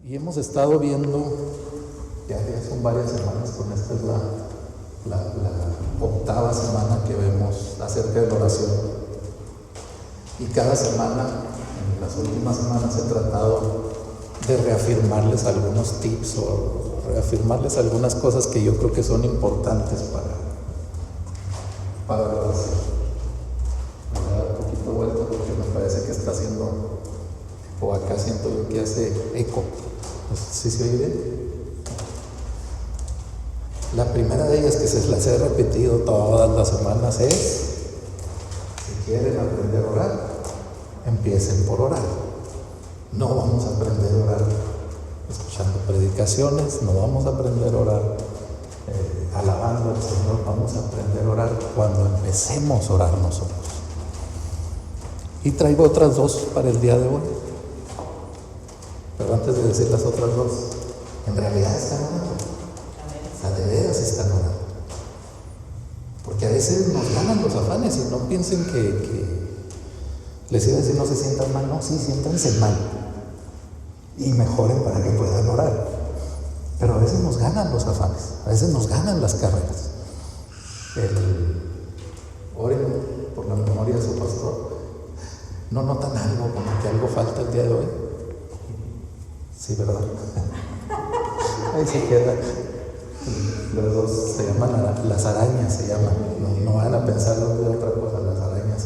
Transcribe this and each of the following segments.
Y hemos estado viendo, ya son varias semanas, con esta es la octava semana que vemos acerca de la oración. Y cada semana, en las últimas semanas, he tratado de reafirmarles algunos tips o reafirmarles algunas cosas que yo creo que son importantes para la oración. Voy a dar un poquito de vuelta porque me parece que está haciendo, o acá siento yo que hace eco. No sé si se oye bien. La primera de ellas, que se las he repetido todas las semanas, es: si quieren aprender a orar, empiecen por orar. No vamos a aprender a orar escuchando predicaciones, no vamos a aprender a orar alabando al Señor, vamos a aprender a orar cuando empecemos a orar nosotros. Y traigo otras dos para el día de hoy. Pero antes de decir las otras dos, en realidad están orando. O sea, de veras están orando. Porque a veces nos ganan los afanes y no piensen que les iba a decir no se sientan mal. No, sí, siéntanse mal. Y mejoren para que puedan orar. Pero a veces nos ganan los afanes, a veces nos ganan las carreras. Oren por la memoria de su pastor. ¿No notan algo, como que algo falta el día de hoy? Sí, ¿verdad? Ahí se queda. Los dos se llaman las arañas, se llaman. No van a pensar de otra cosa, las arañas.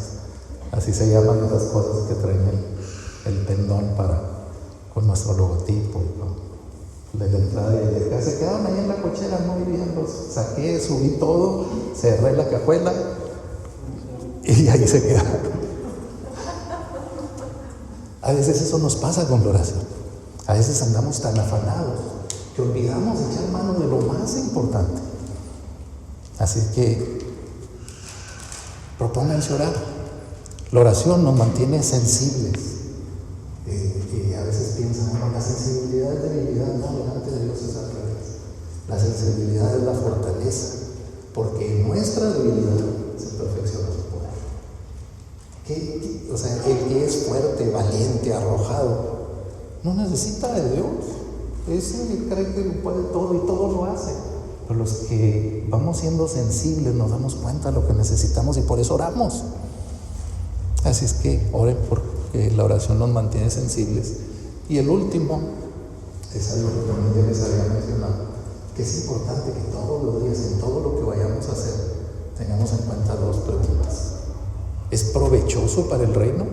Así se llaman esas cosas que traen el pendón con nuestro logotipo. De la entrada y de acá. Se quedaron ahí en la cochera, muy bien. Los saqué, subí todo, cerré la cajuela y ahí se quedaron. A veces eso nos pasa con la oración. A veces andamos tan afanados que olvidamos echar mano de lo más importante. Así que propónganse orar. La oración nos mantiene sensibles. Y a veces piensan, bueno, la sensibilidad es debilidad. No, delante de Dios es al revés. La sensibilidad es la fortaleza, porque en nuestra debilidad se perfecciona su poder. O sea, el que es fuerte, valiente, arrojado, no necesita de Dios. Ese cree que lo puede todo y todo lo hace. Pero los que vamos siendo sensibles nos damos cuenta de lo que necesitamos y por eso oramos. Así es que oren porque la oración nos mantiene sensibles. Y el último es algo que también ya les había mencionado, que es importante que todos los días, en todo lo que vayamos a hacer, tengamos en cuenta dos preguntas. ¿Es provechoso para el reino?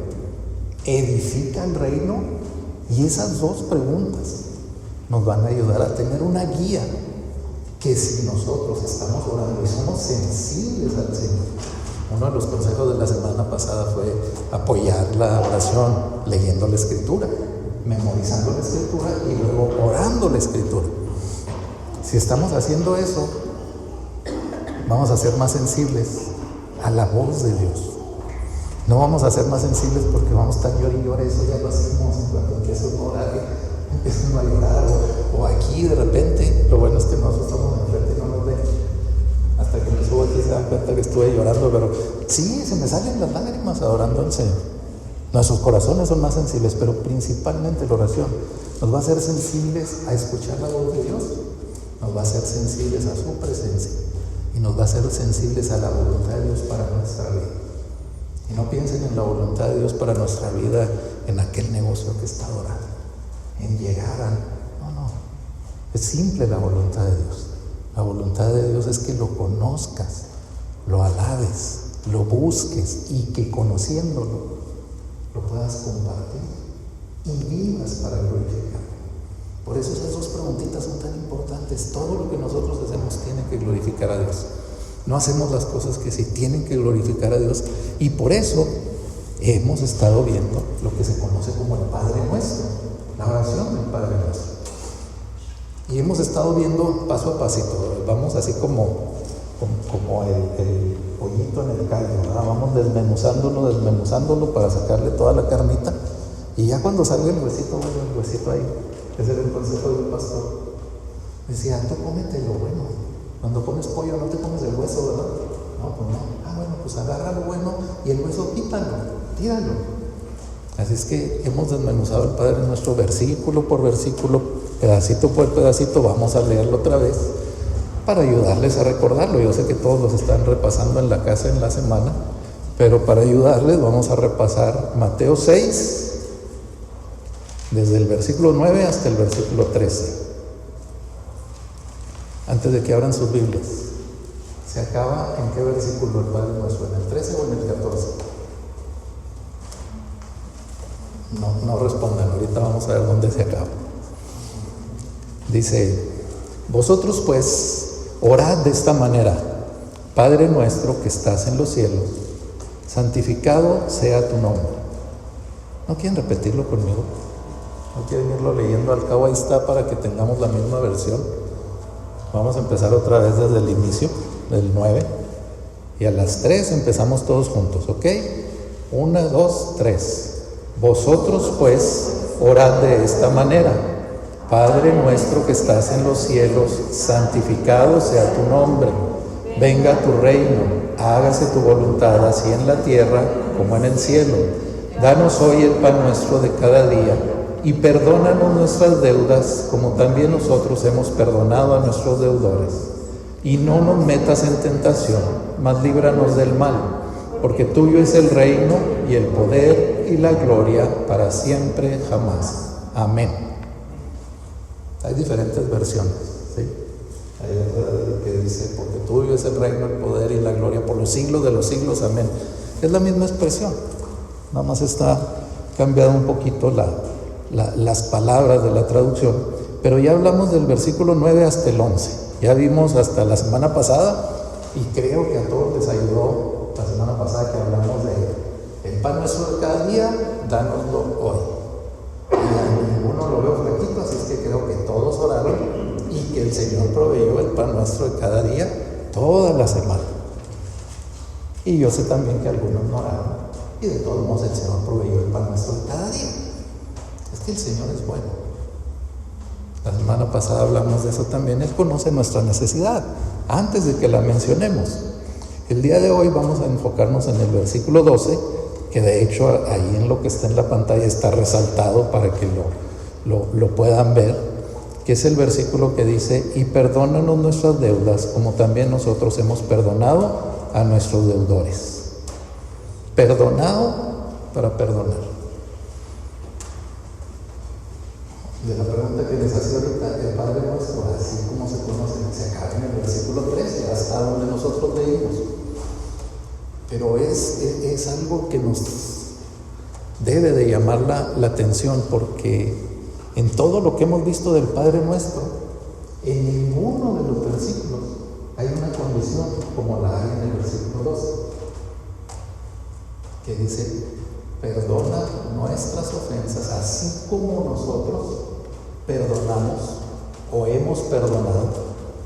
¿Edifica el reino? Y esas dos preguntas nos van a ayudar a tener una guía que, si nosotros estamos orando y somos sensibles al Señor. Uno de los consejos de la semana pasada fue apoyar la oración leyendo la Escritura, memorizando la Escritura y luego orando la Escritura. Si estamos haciendo eso, vamos a ser más sensibles a la voz de Dios. No vamos a ser más sensibles porque vamos a estar llorando y llorando. Eso ya lo hacemos cuando empieza a orar, empieza a llorar, o aquí de repente. Lo bueno es que nosotros estamos enfrente y no nos ven. Hasta que me subo aquí se dan cuenta que estuve llorando, pero sí, se me salen las lágrimas adorando al Señor. Nuestros corazones son más sensibles, pero principalmente la oración nos va a hacer sensibles a escuchar la voz de Dios, nos va a hacer sensibles a su presencia y nos va a hacer sensibles a la voluntad de Dios para nuestra vida. Y no piensen en la voluntad de Dios para nuestra vida, en aquel negocio que está orando, en llegar a... No, es simple la voluntad de Dios. La voluntad de Dios es que lo conozcas, lo alabes, lo busques y que conociéndolo lo puedas compartir y vivas para glorificarlo. Por eso esas dos preguntitas son tan importantes. Todo lo que nosotros hacemos tiene que glorificar a Dios. No hacemos las cosas que sí tienen que glorificar a Dios, y por eso hemos estado viendo lo que se conoce como el Padre Nuestro, la oración del Padre Nuestro. Y hemos estado viendo paso a pasito, vamos así como el pollito en el caldo, ¿verdad? Vamos desmenuzándolo para sacarle toda la carnita, y ya cuando salga el huesito, bueno, el huesito ahí, ese era el consejo del pastor. Decía, tú cómete lo bueno. Cuando pones pollo no te comes el hueso, ¿verdad? No, pues no. Bueno, pues agarra lo bueno y el hueso quítalo, tíralo. Así es que hemos desmenuzado el Padre Nuestro versículo por versículo, pedacito por pedacito vamos a leerlo otra vez para ayudarles a recordarlo. Yo sé que todos los están repasando en la casa en la semana, pero para ayudarles vamos a repasar Mateo 6, desde el versículo 9 hasta el versículo 13. Antes de que abran sus Biblias, ¿se acaba en qué versículo el Padre Nuestro? ¿En el 13 o en el 14? No respondan, ahorita vamos a ver dónde se acaba. Dice: vosotros pues orad de esta manera: Padre nuestro que estás en los cielos, santificado sea tu nombre. ¿No quieren repetirlo conmigo? ¿No quieren irlo leyendo? Al cabo ahí está para que tengamos la misma versión. Vamos a empezar otra vez desde el inicio, del 9, y a las 3 empezamos todos juntos, ¿ok? 1, 2, 3. Vosotros pues orad de esta manera: Padre nuestro que estás en los cielos, santificado sea tu nombre. Venga tu reino, hágase tu voluntad, así en la tierra como en el cielo. Danos hoy el pan nuestro de cada día, y perdónanos nuestras deudas, como también nosotros hemos perdonado a nuestros deudores. Y no nos metas en tentación, mas líbranos del mal, porque tuyo es el reino, y el poder, y la gloria, para siempre jamás. Amén. Hay diferentes versiones, ¿sí? Hay otra que dice: porque tuyo es el reino, el poder y la gloria por los siglos de los siglos. Amén. Es la misma expresión, nada más está cambiado un poquito las palabras de la traducción, pero ya hablamos del versículo 9 hasta el 11. Ya vimos hasta la semana pasada, y creo que a todos les ayudó la semana pasada que hablamos de el pan nuestro de cada día, dánoslo hoy. Y a ninguno lo veo flaquito, así es que creo que todos oraron y que el Señor proveyó el pan nuestro de cada día toda la semana. Y yo sé también que algunos no oraron, y de todos modos el Señor proveyó el pan nuestro de cada día. Es que el Señor es bueno. La semana pasada hablamos de eso también. Él conoce nuestra necesidad antes de que la mencionemos. El día de hoy vamos a enfocarnos en el versículo 12, que de hecho ahí en lo que está en la pantalla está resaltado para que lo puedan ver, que es el versículo que dice: y perdónanos nuestras deudas, como también nosotros hemos perdonado a nuestros deudores. Perdonado para perdonar. De la pregunta que les hacía ahorita, el Padre Nuestro, así como se conoce, se acaba en el versículo 3, ya hasta donde nosotros leímos. Pero es algo que nos debe de llamar la atención, porque en todo lo que hemos visto del Padre Nuestro, en ninguno de los versículos hay una condición como la hay en el versículo 12, que dice: perdona nuestras ofensas, así como nosotros perdonamos o hemos perdonado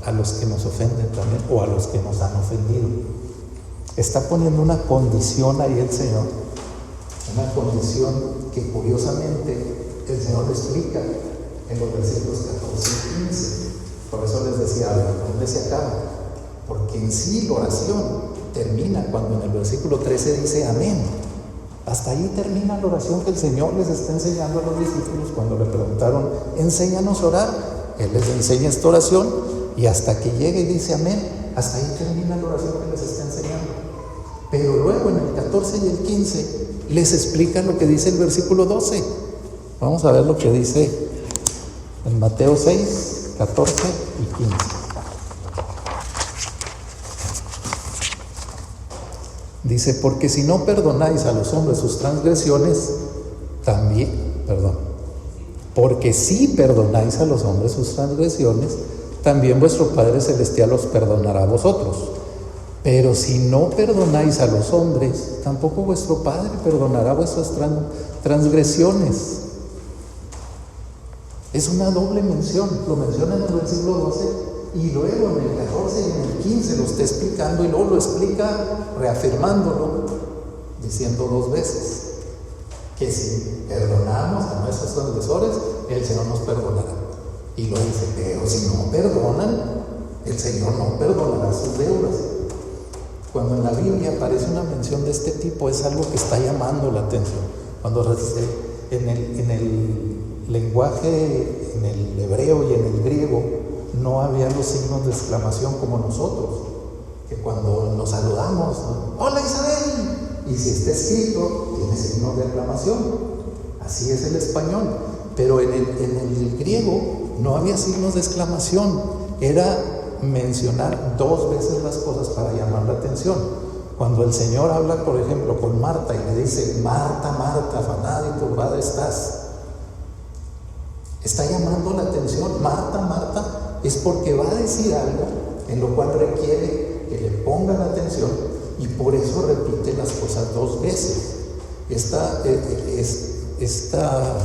a los que nos ofenden también, o a los que nos han ofendido. Está poniendo una condición ahí el Señor, una condición que curiosamente el Señor lo explica en los versículos 14 y 15. Por eso les decía, ¿dónde se acaba? Porque en sí la oración termina cuando en el versículo 13 dice amén. Hasta ahí termina la oración que el Señor les está enseñando a los discípulos cuando le preguntaron: enséñanos a orar. Él les enseña esta oración, y hasta que llegue y dice amén, hasta ahí termina la oración que les está enseñando. Pero luego en el 14 y el 15 les explica lo que dice el versículo 12. Vamos a ver lo que dice en Mateo 6, 14 y 15. Dice: porque si no perdonáis a los hombres sus transgresiones, porque si perdonáis a los hombres sus transgresiones, también vuestro Padre Celestial os perdonará a vosotros. Pero si no perdonáis a los hombres, tampoco vuestro Padre perdonará vuestras transgresiones. Es una doble mención. Lo menciona en el versículo 12, y luego en el 14 y en el 15 lo está explicando, y luego lo explica reafirmándolo, diciendo dos veces que si perdonamos a nuestros transgresores, el Señor nos perdonará. Y lo dice: pero si no perdonan, el Señor no perdonará sus deudas. Cuando en la Biblia aparece una mención de este tipo, es algo que está llamando la atención. Cuando dice en lenguaje, en el hebreo y en el griego, no había los signos de exclamación como nosotros, que cuando nos saludamos, ¡hola Isabel! Y si está escrito, tiene signos de aclamación. Así es el español. Pero en el griego no había signos de exclamación. Era mencionar 2 veces las cosas para llamar la atención. Cuando el Señor habla, por ejemplo, con Marta y le dice, Marta, Marta, afanada y turbada estás, está llamando la atención. Marta, Marta, es porque va a decir algo en lo cual requiere que le pongan atención, y por eso repite las cosas 2 veces. Esta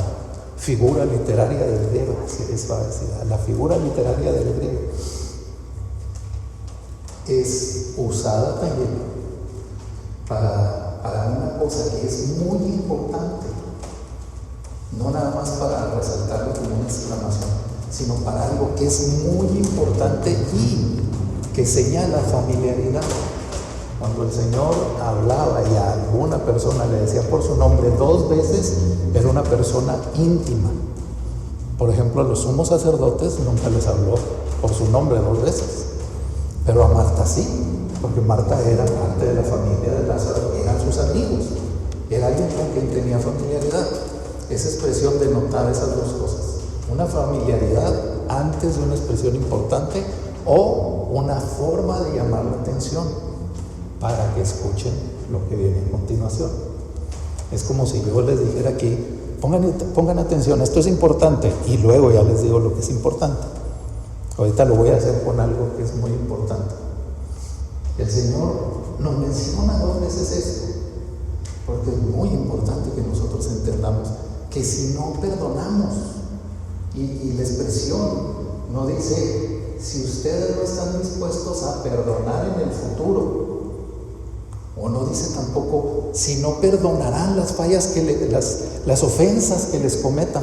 figura literaria del griego, así les va a decir, la figura literaria del griego es usada también para una cosa que es muy importante, no nada más para resaltarlo como una exclamación, sino para algo que es muy importante y que señala familiaridad. Cuando el Señor hablaba y a alguna persona le decía por su nombre 2 veces, era una persona íntima. Por ejemplo, a los sumos sacerdotes nunca les habló por su nombre 2 veces, pero a Marta sí, porque Marta era parte de la familia de Lázaro, eran sus amigos, era alguien con quien tenía familiaridad. Esa expresión denotaba esas 2 cosas: una familiaridad antes de una expresión importante, o una forma de llamar la atención para que escuchen lo que viene a continuación. Es como si yo les dijera aquí, pongan atención, esto es importante, y luego ya les digo lo que es importante. Ahorita lo voy a hacer con algo que es muy importante. El Señor nos menciona 2 veces esto, porque es muy importante que nosotros entendamos que si no perdonamos, y la expresión no dice, si ustedes no están dispuestos a perdonar en el futuro, o no dice tampoco, si no perdonarán las fallas, las ofensas que les cometan.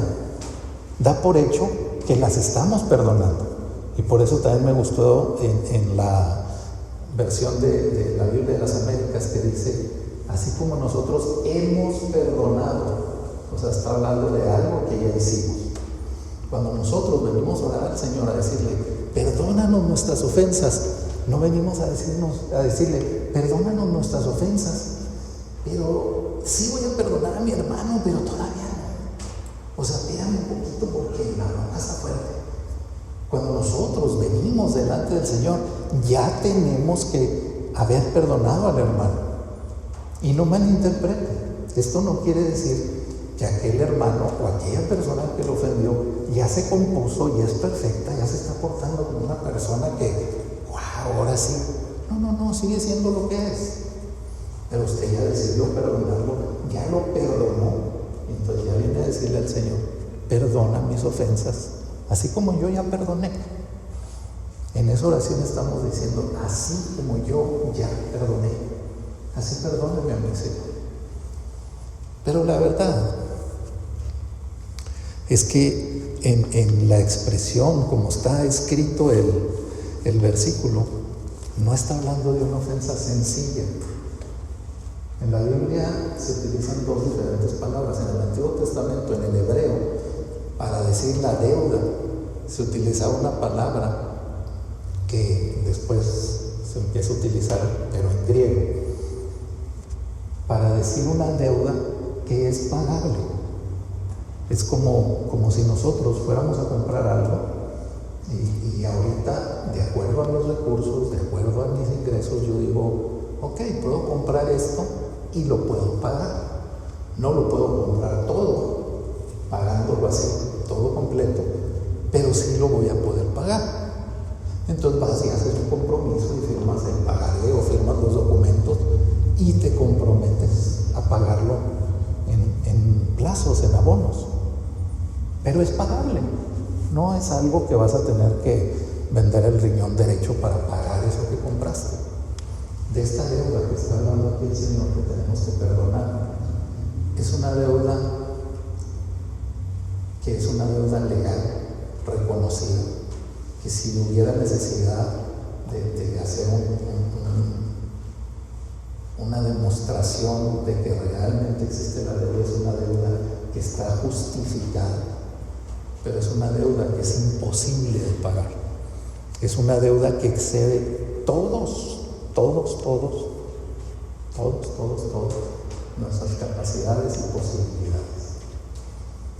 Da por hecho que las estamos perdonando. Y por eso también me gustó en la versión de la Biblia de las Américas, que dice, así como nosotros hemos perdonado. O sea, está hablando de algo que ya hicimos. Cuando nosotros venimos a orar al Señor, a decirle, perdónanos nuestras ofensas, no venimos a decirle, perdónanos nuestras ofensas, pero sí voy a perdonar a mi hermano, pero todavía no. O sea, espérame un poquito porque la bronca está fuerte. Cuando nosotros venimos delante del Señor, ya tenemos que haber perdonado al hermano. Y no malinterpreten, esto no quiere decir que aquel hermano o aquella persona que lo ofendió ya se compuso, ya es perfecta, ya se está portando como una persona que ahora sí. No, sigue siendo lo que es. Pero usted ya decidió perdonarlo, ya lo perdonó. Entonces ya viene a decirle al Señor, perdona mis ofensas, así como yo ya perdoné. En esa oración estamos diciendo, así como yo ya perdoné, así perdóname a mi Señor. Pero la verdad es que en la expresión, como está escrito el versículo, no está hablando de una ofensa sencilla. En la Biblia se utilizan 2 diferentes palabras. En el Antiguo Testamento, en el hebreo, para decir la deuda, se utilizaba una palabra que después se empieza a utilizar, pero en griego, para decir una deuda que es pagable. Es como si nosotros fuéramos a comprar algo, y ahorita, de acuerdo a los recursos, de acuerdo a mis ingresos, yo digo, ok, puedo comprar esto y lo puedo pagar. No lo puedo comprar todo, pagándolo así, todo completo, pero sí lo voy a poder pagar. Entonces vas y haces un compromiso y firmas el pagaré o firmas los documentos y te comprometes a pagarlo en plazos, en abonos. Pero es pagable. No es algo que vas a tener que vender el riñón derecho para pagar eso que compraste. De esta deuda que está hablando aquí el Señor, que tenemos que perdonar, es una deuda que es una deuda legal, reconocida, que si hubiera necesidad de hacer una demostración de que realmente existe la deuda, es una deuda que está justificada pero es una deuda que es imposible de pagar. Es una deuda que excede todos nuestras capacidades y posibilidades.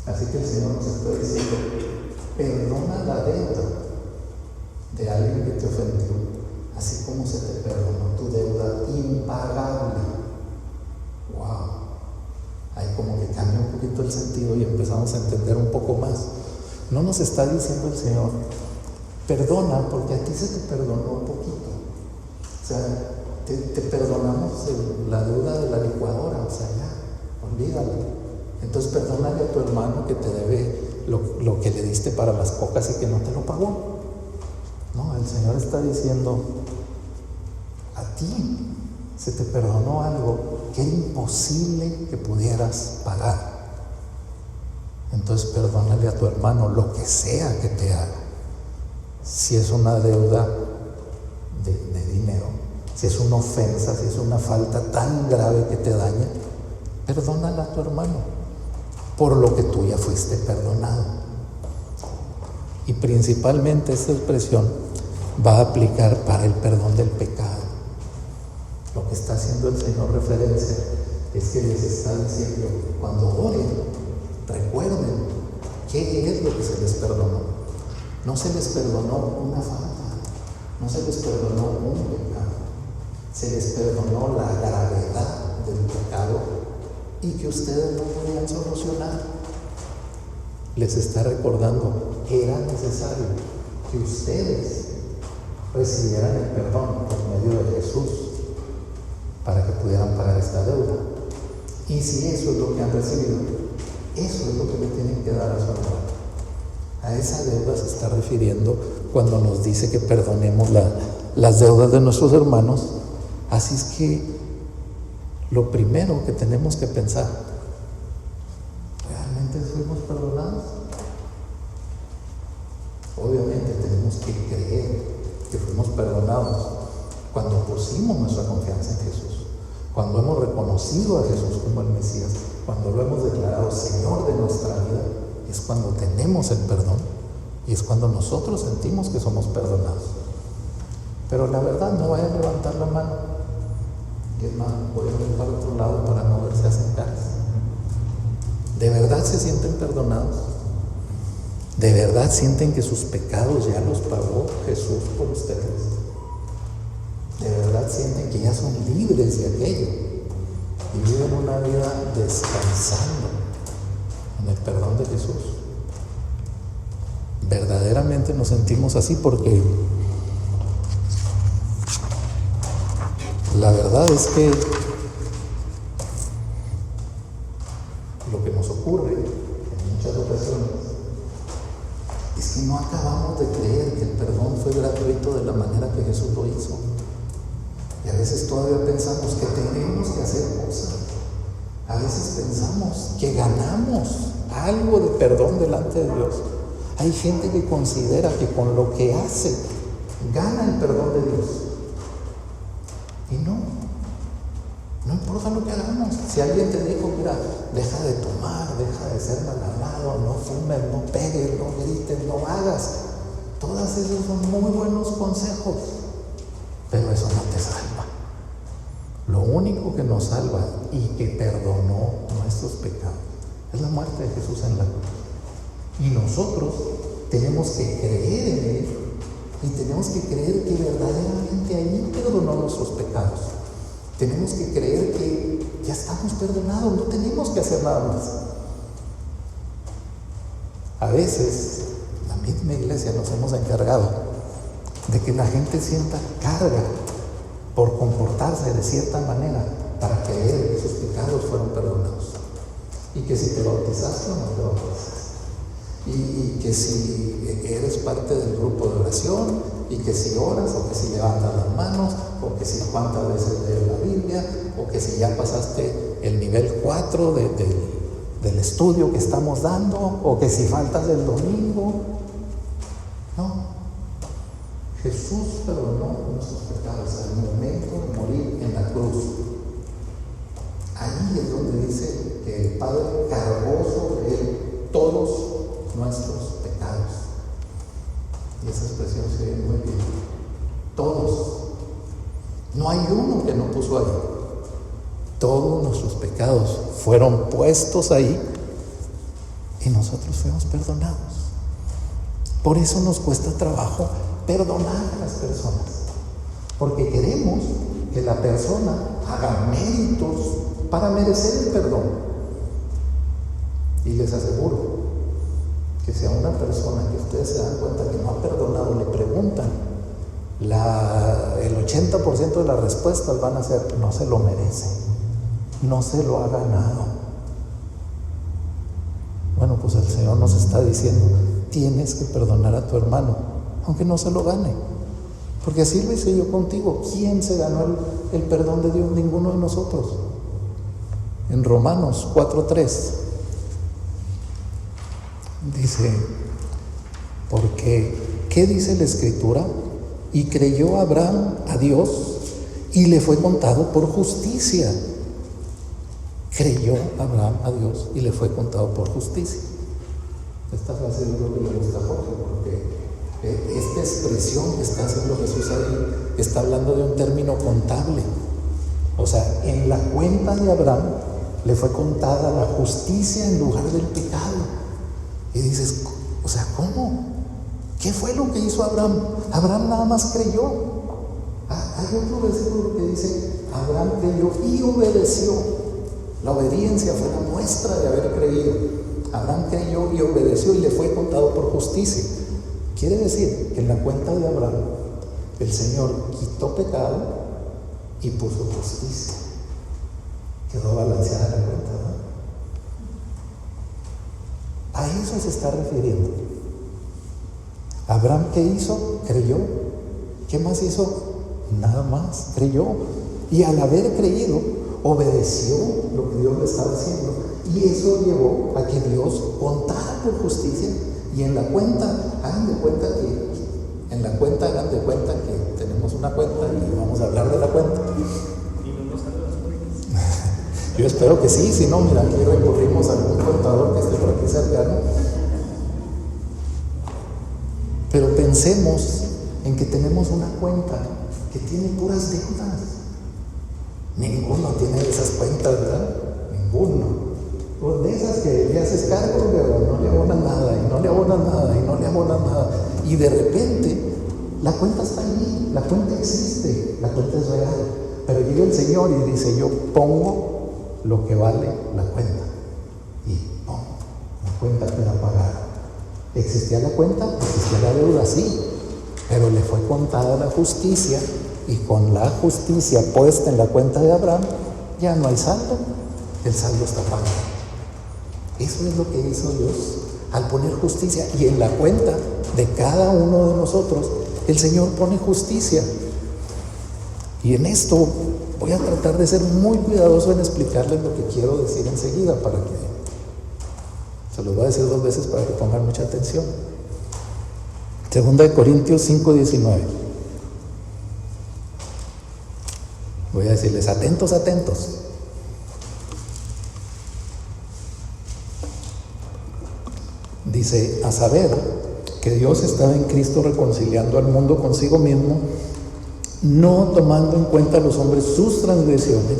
Así que el Señor nos está diciendo: perdona la deuda de alguien que te ofendió, así como se te perdonó tu deuda impagable. ¡Wow! Ahí como que cambia un poquito el sentido y empezamos a entender un poco más. No nos está diciendo el Señor: perdona porque a ti se te perdonó un poquito. O sea, te perdonamos la deuda de la licuadora, o sea, ya, olvídalo. Entonces perdónale a tu hermano que te debe lo que le diste para las cocas y que no te lo pagó. No, el Señor está diciendo: a ti se te perdonó algo que era imposible que pudieras pagar. Entonces perdónale a tu hermano lo que sea que te haga. Si es una deuda de dinero, si es una ofensa, si es una falta tan grave que te daña, perdónale a tu hermano por lo que tú ya fuiste perdonado. Y principalmente esta expresión va a aplicar para el perdón del pecado. Lo que está haciendo el Señor referencia es que les está diciendo: cuando oren, recuerden qué es lo que se les perdonó. No se les perdonó una falta, no se les perdonó un pecado, se les perdonó la gravedad del pecado y que ustedes no podían solucionar. Les está recordando que era necesario que ustedes recibieran el perdón por medio de Jesús para que pudieran pagar esta deuda. Y si eso es lo que han recibido, eso es lo que le tienen que dar a su hermano. A esa deuda se está refiriendo cuando nos dice que perdonemos las deudas de nuestros hermanos. Así es que lo primero que tenemos que pensar: ¿realmente fuimos perdonados? Obviamente tenemos que creer que fuimos perdonados cuando pusimos nuestra confianza en Jesús, cuando hemos reconocido a Jesús como el Mesías, cuando lo hemos declarado Señor de nuestra vida. Es cuando tenemos el perdón y es cuando nosotros sentimos que somos perdonados. Pero la verdad, no vayan a levantar la mano. Y es más, voy a ir para otro lado para no verse hacen caras. ¿De verdad se sienten perdonados? ¿De verdad sienten que sus pecados ya los pagó Jesús por ustedes? ¿De verdad sienten que ya son libres de aquello y viven una vida descansando en el perdón de Jesús? Verdaderamente nos sentimos así, porque la verdad es que lo que nos ocurre en muchas ocasiones es que no acabamos de creer que el perdón fue gratuito de la manera que Jesús lo hizo. Y a veces todavía pensamos que tenemos que hacer cosas. A veces pensamos que ganamos algo de perdón delante de Dios. Hay gente que considera que con lo que hace gana el perdón de Dios. Y no importa lo que hagamos. Si alguien te dijo: mira, deja de tomar, deja de ser mal hablado, no fumes, no pegues, no grites, no hagas. Todas esos son muy buenos consejos, pero eso no te salva. Lo único que nos salva y que perdonó nuestros pecados es la muerte de Jesús en la cruz. Y nosotros tenemos que creer en Él y tenemos que creer que verdaderamente ahí perdonó nuestros pecados. Tenemos que creer que ya estamos perdonados, no tenemos que hacer nada más. A veces, la misma iglesia nos hemos encargado de que la gente sienta carga por comportarse de cierta manera para creer que sus pecados fueron perdonados. Y que si te bautizaste o no te bautizaste. Y que si eres parte del grupo de oración, y que si oras, o que si levantas las manos, o que si cuántas veces lees la Biblia, o que si ya pasaste el nivel 4 del estudio que estamos dando, o que si faltas el domingo. No. Jesús perdonó nuestros pecados al momento de morir en la cruz. Ahí es donde dice que el Padre cargó sobre Él todos nuestros expresión se oye muy bien. Todos. No hay uno que no puso ahí. Todos nuestros pecados fueron puestos ahí y nosotros fuimos perdonados. Por eso nos cuesta trabajo perdonar a las personas, porque queremos que la persona haga méritos para merecer el perdón. Y les aseguro que si a una persona que ustedes se dan cuenta que no ha perdonado le preguntan, el 80% de las respuestas van a ser: no se lo merece, no se lo ha ganado. Bueno, pues el Señor nos está diciendo: tienes que perdonar a tu hermano, aunque no se lo gane, porque así lo hice yo contigo. ¿Quién se ganó el perdón de Dios? Ninguno de nosotros. En Romanos 4:3 dice: porque, ¿qué dice la Escritura? Y creyó Abraham a Dios y le fue contado por justicia. Creyó Abraham a Dios y le fue contado por justicia. Esta frase yo creo que le gusta a Jorge, porque esta expresión que está haciendo Jesús ahí está hablando de un término contable. O sea, en la cuenta de Abraham le fue contada la justicia en lugar del pecado. Y dices, o sea, ¿cómo? ¿Qué fue lo que hizo Abraham? Abraham nada más creyó. Hay otro versículo que dice: Abraham creyó y obedeció. La obediencia fue la muestra de haber creído. Abraham creyó y obedeció y le fue contado por justicia. Quiere decir que en la cuenta de Abraham el Señor quitó pecado y puso justicia. Quedó balanceada la cuenta, ¿no? A eso se está refiriendo. Abraham, ¿qué hizo? Creyó. ¿Qué más hizo? Nada más, creyó. Y al haber creído, obedeció lo que Dios le estaba haciendo. Y eso llevó a que Dios contara por justicia. Y en la cuenta, hagan de cuenta que tenemos una cuenta y vamos a hablar de la cuenta. Yo espero que sí, si no, mira, aquí recurrimos a algún contador que esté por aquí cercano. Pero pensemos en que tenemos una cuenta que tiene puras deudas. Ninguno tiene esas cuentas, ¿verdad? Ninguno. Pues de esas que le haces cargo, pero no le abonas nada, y no le abonas nada, y no le abonas nada. Y de repente, la cuenta está allí, la cuenta existe, la cuenta es real. Pero llega el Señor y dice: yo pongo lo que vale la cuenta. Y ¡pum! La cuenta queda pagada. ¿Existía la cuenta? Existía la deuda, sí, pero le fue contada la justicia, y con la justicia puesta en la cuenta de Abraham, ya no hay saldo, el saldo está pagado. Eso es lo que hizo Dios al poner justicia, y en la cuenta de cada uno de nosotros, el Señor pone justicia. Y en esto voy a tratar de ser muy cuidadoso en explicarles lo que quiero decir enseguida, para que se los voy a decir 2 veces para que pongan mucha atención. 2 Corintios 5:19. Voy a decirles: atentos, atentos. Dice: a saber que Dios estaba en Cristo reconciliando al mundo consigo mismo, no tomando en cuenta a los hombres sus transgresiones,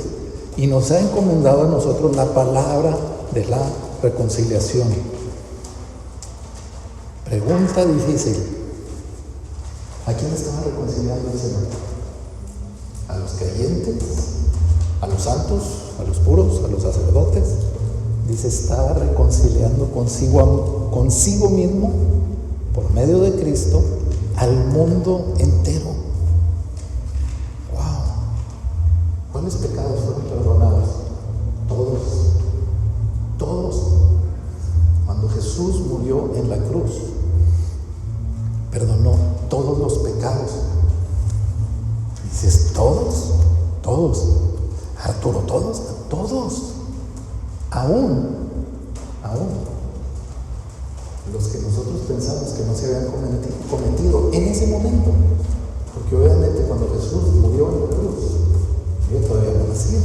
y nos ha encomendado a nosotros la palabra de la reconciliación. Pregunta difícil: ¿a quién estaba reconciliando el Señor? ¿A los creyentes? ¿A los santos? ¿A los puros? ¿A los sacerdotes? Dice: estaba reconciliando consigo mismo, por medio de Cristo, al mundo entero. ¡Wow! ¿Cuáles pecados fueron perdonados? Todos. Cuando Jesús murió en la cruz, perdonó todos los pecados. Dices: todos. Arturo, todos. Aún los que nosotros pensamos que no se habían cometido en ese momento. Porque obviamente cuando Jesús murió en la cruz, yo todavía no nací,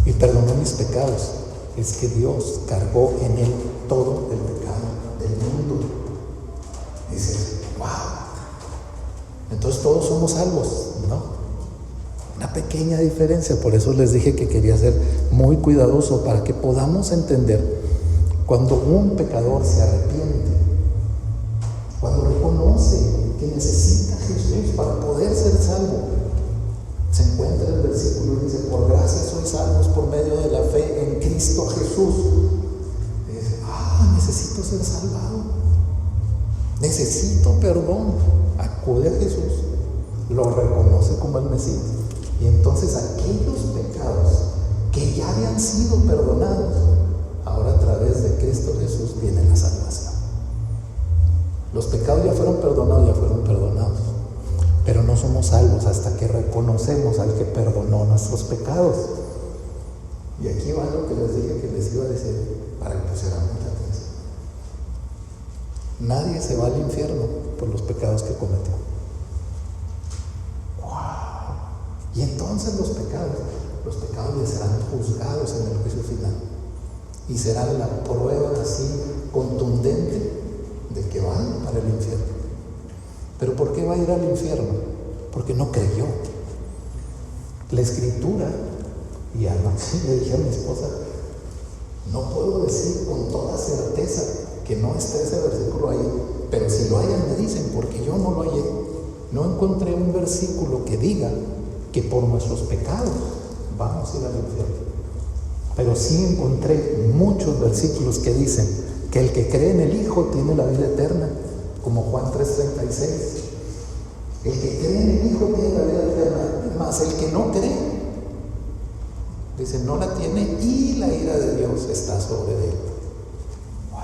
y perdonó mis pecados. Es que Dios cargó en él todo el pecado del mundo. Dices: wow, somos salvos, ¿no? Una pequeña diferencia, por eso les dije que quería ser muy cuidadoso para que podamos entender cuando un pecador se arrepiente, cuando reconoce que necesita a Jesús para poder ser salvo. Se encuentra el versículo y dice: por gracia sois salvos por medio de la fe en Cristo Jesús. Y dice: necesito ser salvado, necesito perdón. Acude a Jesús, lo reconoce como el Mesías, y entonces aquellos pecados que ya habían sido perdonados, ahora a través de Cristo Jesús viene la salvación. Los pecados ya fueron perdonados, pero no somos salvos hasta que reconocemos al que perdonó nuestros pecados. Y aquí va lo que les dije que les iba a decir, para que pusieran mucha atención. Nadie se va al infierno por los pecados que cometió. ¡Wow! Y entonces los pecados les serán juzgados en el juicio final. Y serán la prueba así contundente de que van para el infierno. ¿Pero por qué va a ir al infierno? Porque no creyó. La Escritura, y anoche le dije a mi esposa, no puedo decir con toda certeza que no está ese versículo ahí, pero si lo hayan me dicen, porque yo no lo hallé. No encontré un versículo que diga que por nuestros pecados vamos a ir al infierno. Pero sí encontré muchos versículos que dicen que el que cree en el Hijo tiene la vida eterna, como Juan 3:36. El que cree en el Hijo tiene la vida eterna, más el que no cree, dice, no la tiene, y la ira de Dios está sobre él. ¡Wow!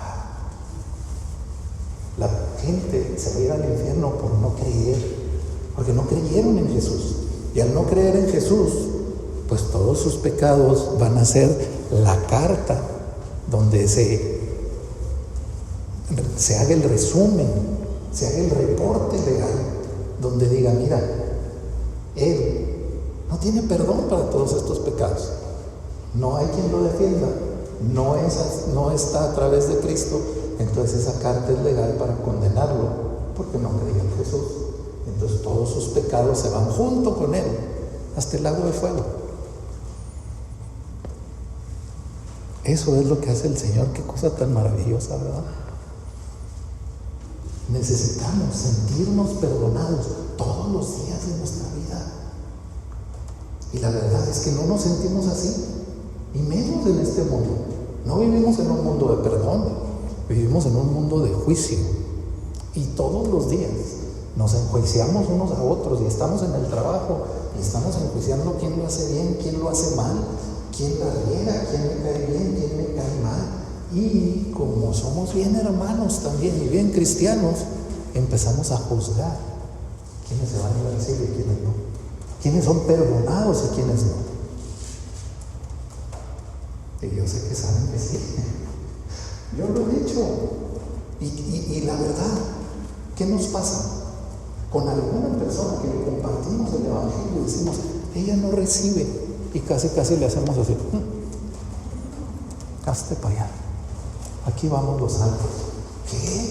La gente se va a ir al infierno por no creer, porque no creyeron en Jesús. Y al no creer en Jesús, pues todos sus pecados van a ser la carta donde se haga el resumen, se haga el reporte legal, donde diga, mira, él no tiene perdón para todos estos pecados, no hay quien lo defienda, no está a través de Cristo, entonces esa carta es legal para condenarlo, porque no creía en Jesús. Entonces todos sus pecados se van junto con él hasta el lago de fuego. Eso es lo que hace el Señor. Qué cosa tan maravillosa, ¿verdad? Necesitamos sentirnos perdonados todos los días de nuestra vida. Y la verdad es que no nos sentimos así, y menos en este mundo. No vivimos en un mundo de perdón, vivimos en un mundo de juicio. Y todos los días nos enjuiciamos unos a otros, y estamos en el trabajo y estamos enjuiciando quién lo hace bien, quién lo hace mal, quién la riega, quién me cae bien, quién me cae mal. Y como somos bien hermanos también y bien cristianos, empezamos a juzgar quiénes se van a ir al cielo y quiénes no, quiénes son perdonados y quiénes no. Y yo sé que saben que sí, yo lo he dicho. Y la verdad, ¿qué nos pasa? Con alguna persona que le compartimos el Evangelio y decimos, ella no recibe, y casi le hacemos así, hazte para allá, aquí vamos los santos. ¿Qué?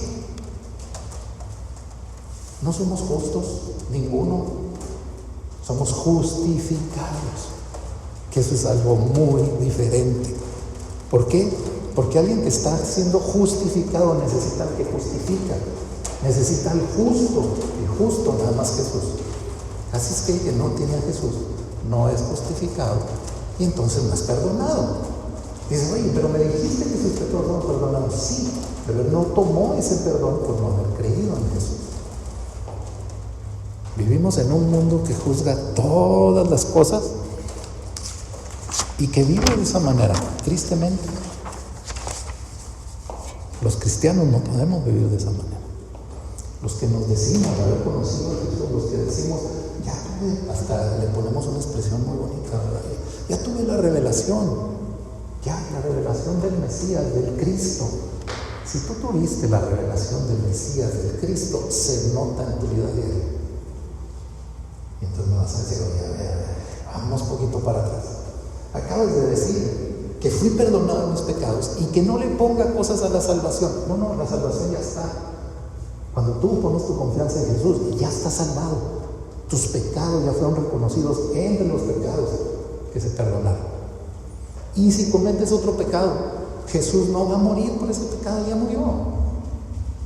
No somos justos, ninguno, somos justificados, que eso es algo muy diferente. ¿Por qué? Porque alguien que está siendo justificado necesita al que justifica, necesita al justo, y justo nada más Jesús. Así es que el que no tiene a Jesús no es justificado, y entonces no es perdonado. Dice, oye, pero me dijiste que sus pecados son perdonados. Sí, pero él no tomó ese perdón por no haber creído en Jesús. Vivimos en un mundo que juzga todas las cosas y que vive de esa manera, tristemente. Los cristianos no podemos vivir de esa manera. Los que nos decimos haber conocido a Jesús, los que decimos, ya tuve, hasta le ponemos una expresión muy bonita, ¿verdad? Ya tuve la revelación, ya la revelación del Mesías, del Cristo. Si tú tuviste la revelación del Mesías, del Cristo, se nota en tu vida diaria. Y entonces me vas a decir, oye, a ver, vamos un poquito para atrás. Acabas de decir que fui perdonado de mis pecados y que no le ponga cosas a la salvación. No, la salvación ya está. Cuando tú pones tu confianza en Jesús, ya estás salvado. Tus pecados ya fueron reconocidos entre los pecados que se perdonaron. Y si cometes otro pecado, Jesús no va a morir por ese pecado, ya murió.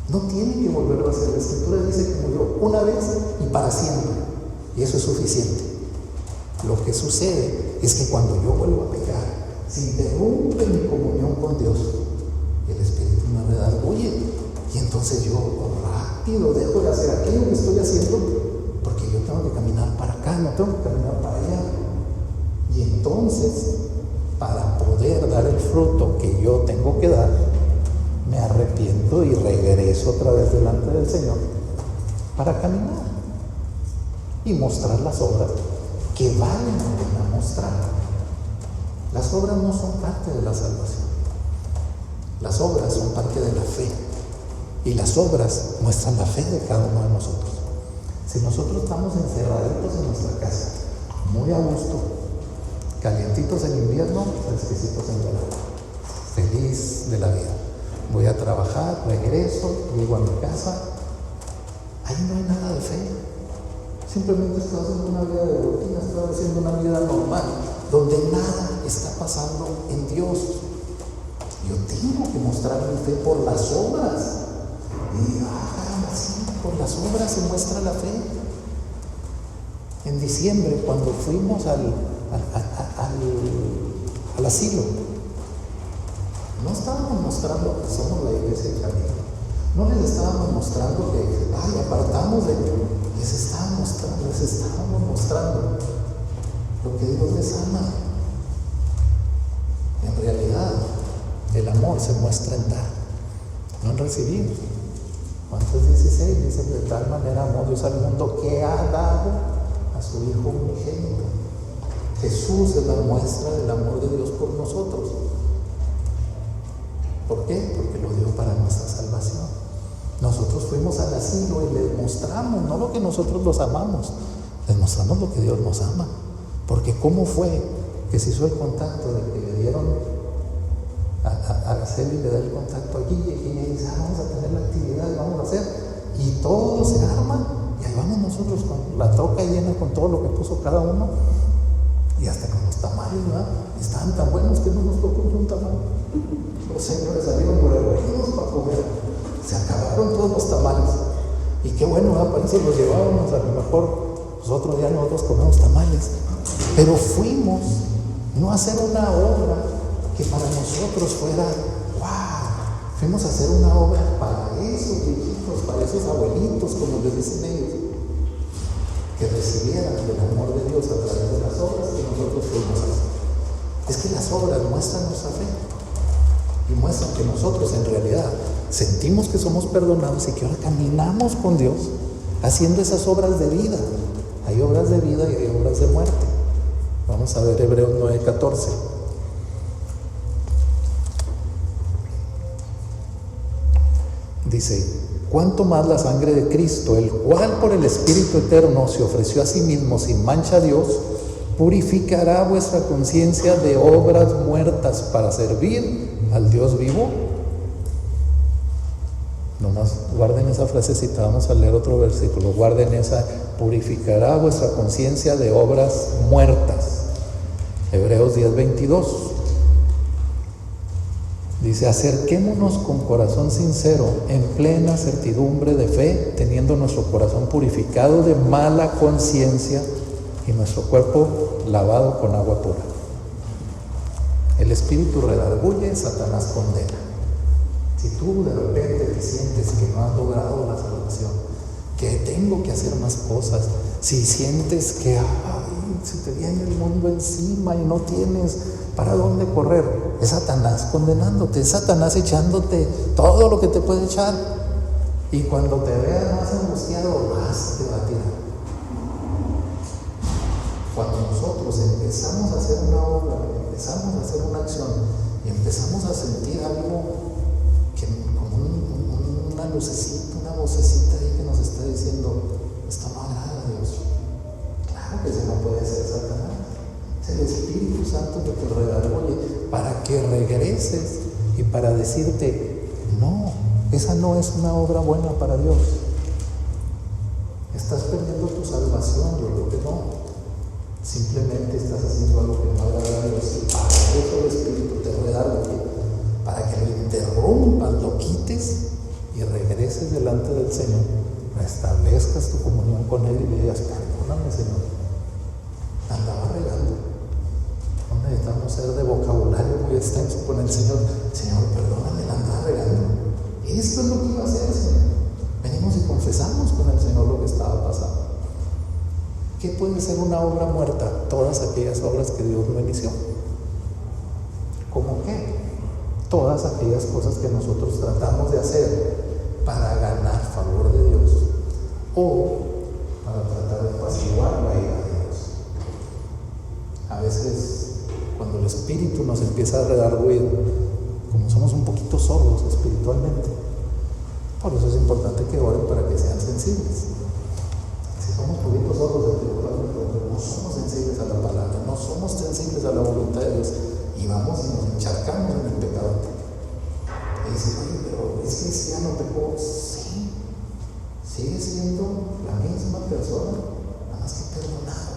No tiene que volverlo a hacer. La Escritura dice que murió una vez y para siempre. Y eso es suficiente. Lo que sucede es que cuando yo vuelvo a pecar, se interrumpe mi comunión con Dios. El Espíritu me redarguye. Y entonces yo rápido dejo de hacer aquello que estoy haciendo, porque yo tengo que caminar para acá, no tengo que caminar para allá. Y entonces, para poder dar el fruto que yo tengo que dar, me arrepiento y regreso otra vez delante del Señor para caminar y mostrar las obras que valen la pena mostrar. Las obras no son parte de la salvación. Las obras son parte de la fe. Y las obras muestran la fe de cada uno de nosotros. Si nosotros estamos encerraditos en nuestra casa, muy a gusto, calientitos en invierno, fresquecitos en verano, feliz de la vida. Voy a trabajar, regreso, llego a mi casa, ahí no hay nada de fe. Simplemente estoy haciendo una vida de rutina, estoy haciendo una vida normal, donde nada está pasando en Dios. Yo tengo que mostrar mi fe por las obras. Y caramba, sí, por las obras se muestra la fe. En diciembre, cuando fuimos al asilo, no estábamos mostrando que somos la iglesia del camino. No les estábamos mostrando que, apartamos de Dios. Les estábamos mostrando lo que Dios les ama. En realidad, el amor se muestra en dar, no en recibir. Juan 3:16 dice: de tal manera amó Dios al mundo que ha dado a su Hijo unigénito. Jesús es la muestra del amor de Dios por nosotros. ¿Por qué? Porque lo dio para nuestra salvación. Nosotros fuimos al asilo y les mostramos, no lo que nosotros los amamos, les mostramos lo que Dios nos ama. Porque ¿cómo fue que se hizo el contacto de que le dieron a Araceli, le da el contacto allí y ella dice: vamos a tener la actividad, vamos a hacer, y todo se arma, y ahí vamos nosotros con la troca llena con todo lo que puso cada uno, y hasta con los tamales, ¿verdad? Estaban tan buenos que no nos tocó un tamal. Los señores salieron por el reino para comer, se acabaron todos los tamales, y qué bueno, ¿verdad? Para eso los llevábamos. A lo mejor nosotros ya nosotros comemos tamales, pero fuimos no a hacer una obra que para nosotros fuera wow, fuimos a hacer una obra para esos viejitos, para esos abuelitos, como les dicen ellos, que recibieran el amor de Dios a través de las obras que nosotros fuimos a hacer. Es que las obras muestran nuestra fe y muestran que nosotros en realidad sentimos que somos perdonados y que ahora caminamos con Dios haciendo esas obras de vida. Hay obras de vida y hay obras de muerte. Vamos a ver Hebreos 9:14. Dice: cuánto más la sangre de Cristo, el cual por el Espíritu Eterno se ofreció a sí mismo sin mancha a Dios, purificará vuestra conciencia de obras muertas para servir al Dios vivo. Nomás guarden esa frasecita, vamos a leer otro versículo, guarden esa: purificará vuestra conciencia de obras muertas. Hebreos 10:22 dice: acerquémonos con corazón sincero, en plena certidumbre de fe, teniendo nuestro corazón purificado de mala conciencia y nuestro cuerpo lavado con agua pura. El Espíritu redarguye, Satanás condena. Si tú de repente te sientes que no has logrado la salvación, que tengo que hacer más cosas, si sientes que se te viene el mundo encima y no tienes para dónde correr, es Satanás condenándote, es Satanás echándote todo lo que te puede echar, y cuando te veas más angustiado, más te va a tirar. Cuando nosotros empezamos a hacer una obra, empezamos a hacer una acción y empezamos a sentir algo que como una lucecita, una vocecita ahí que nos está diciendo: esto no agrada a Dios. Claro que eso no puede ser Satanás. Es el Espíritu Santo que te redarguye para que regreses y para decirte: no, esa no es una obra buena para Dios. ¿Estás perdiendo tu salvación? Yo creo que no. Simplemente estás haciendo algo que no agrada a Dios. Y para eso el Espíritu te redarguye, para que lo interrumpas, lo quites y regreses delante del Señor, restablezcas tu comunión con Él y le digas: perdóname, Señor, andaba regando. No necesitamos ser de vocabulario muy extenso con el Señor. Señor, perdóname, la andaba regando. Esto es lo que iba a hacer, Señor. Venimos y confesamos con el Señor lo que estaba pasando. ¿Qué puede ser una obra muerta? Todas aquellas obras que Dios no inició. ¿Cómo qué? Todas aquellas cosas que nosotros tratamos de hacer para ganar favor de Dios o para tratar de apaciguar la ira de Dios. A veces, cuando el Espíritu nos empieza a redarguir, como somos un poquito sordos espiritualmente, por eso es importante que oren para que sean sensibles. Si somos un poquito sordos espiritualmente, no somos sensibles a la palabra, no somos sensibles a la voluntad de Dios, y vamos y nos encharcamos en el pecado. Y dicen: oye, pero ¿es cristiano, pecó? Sí, sigue siendo la misma persona, nada más que perdonado,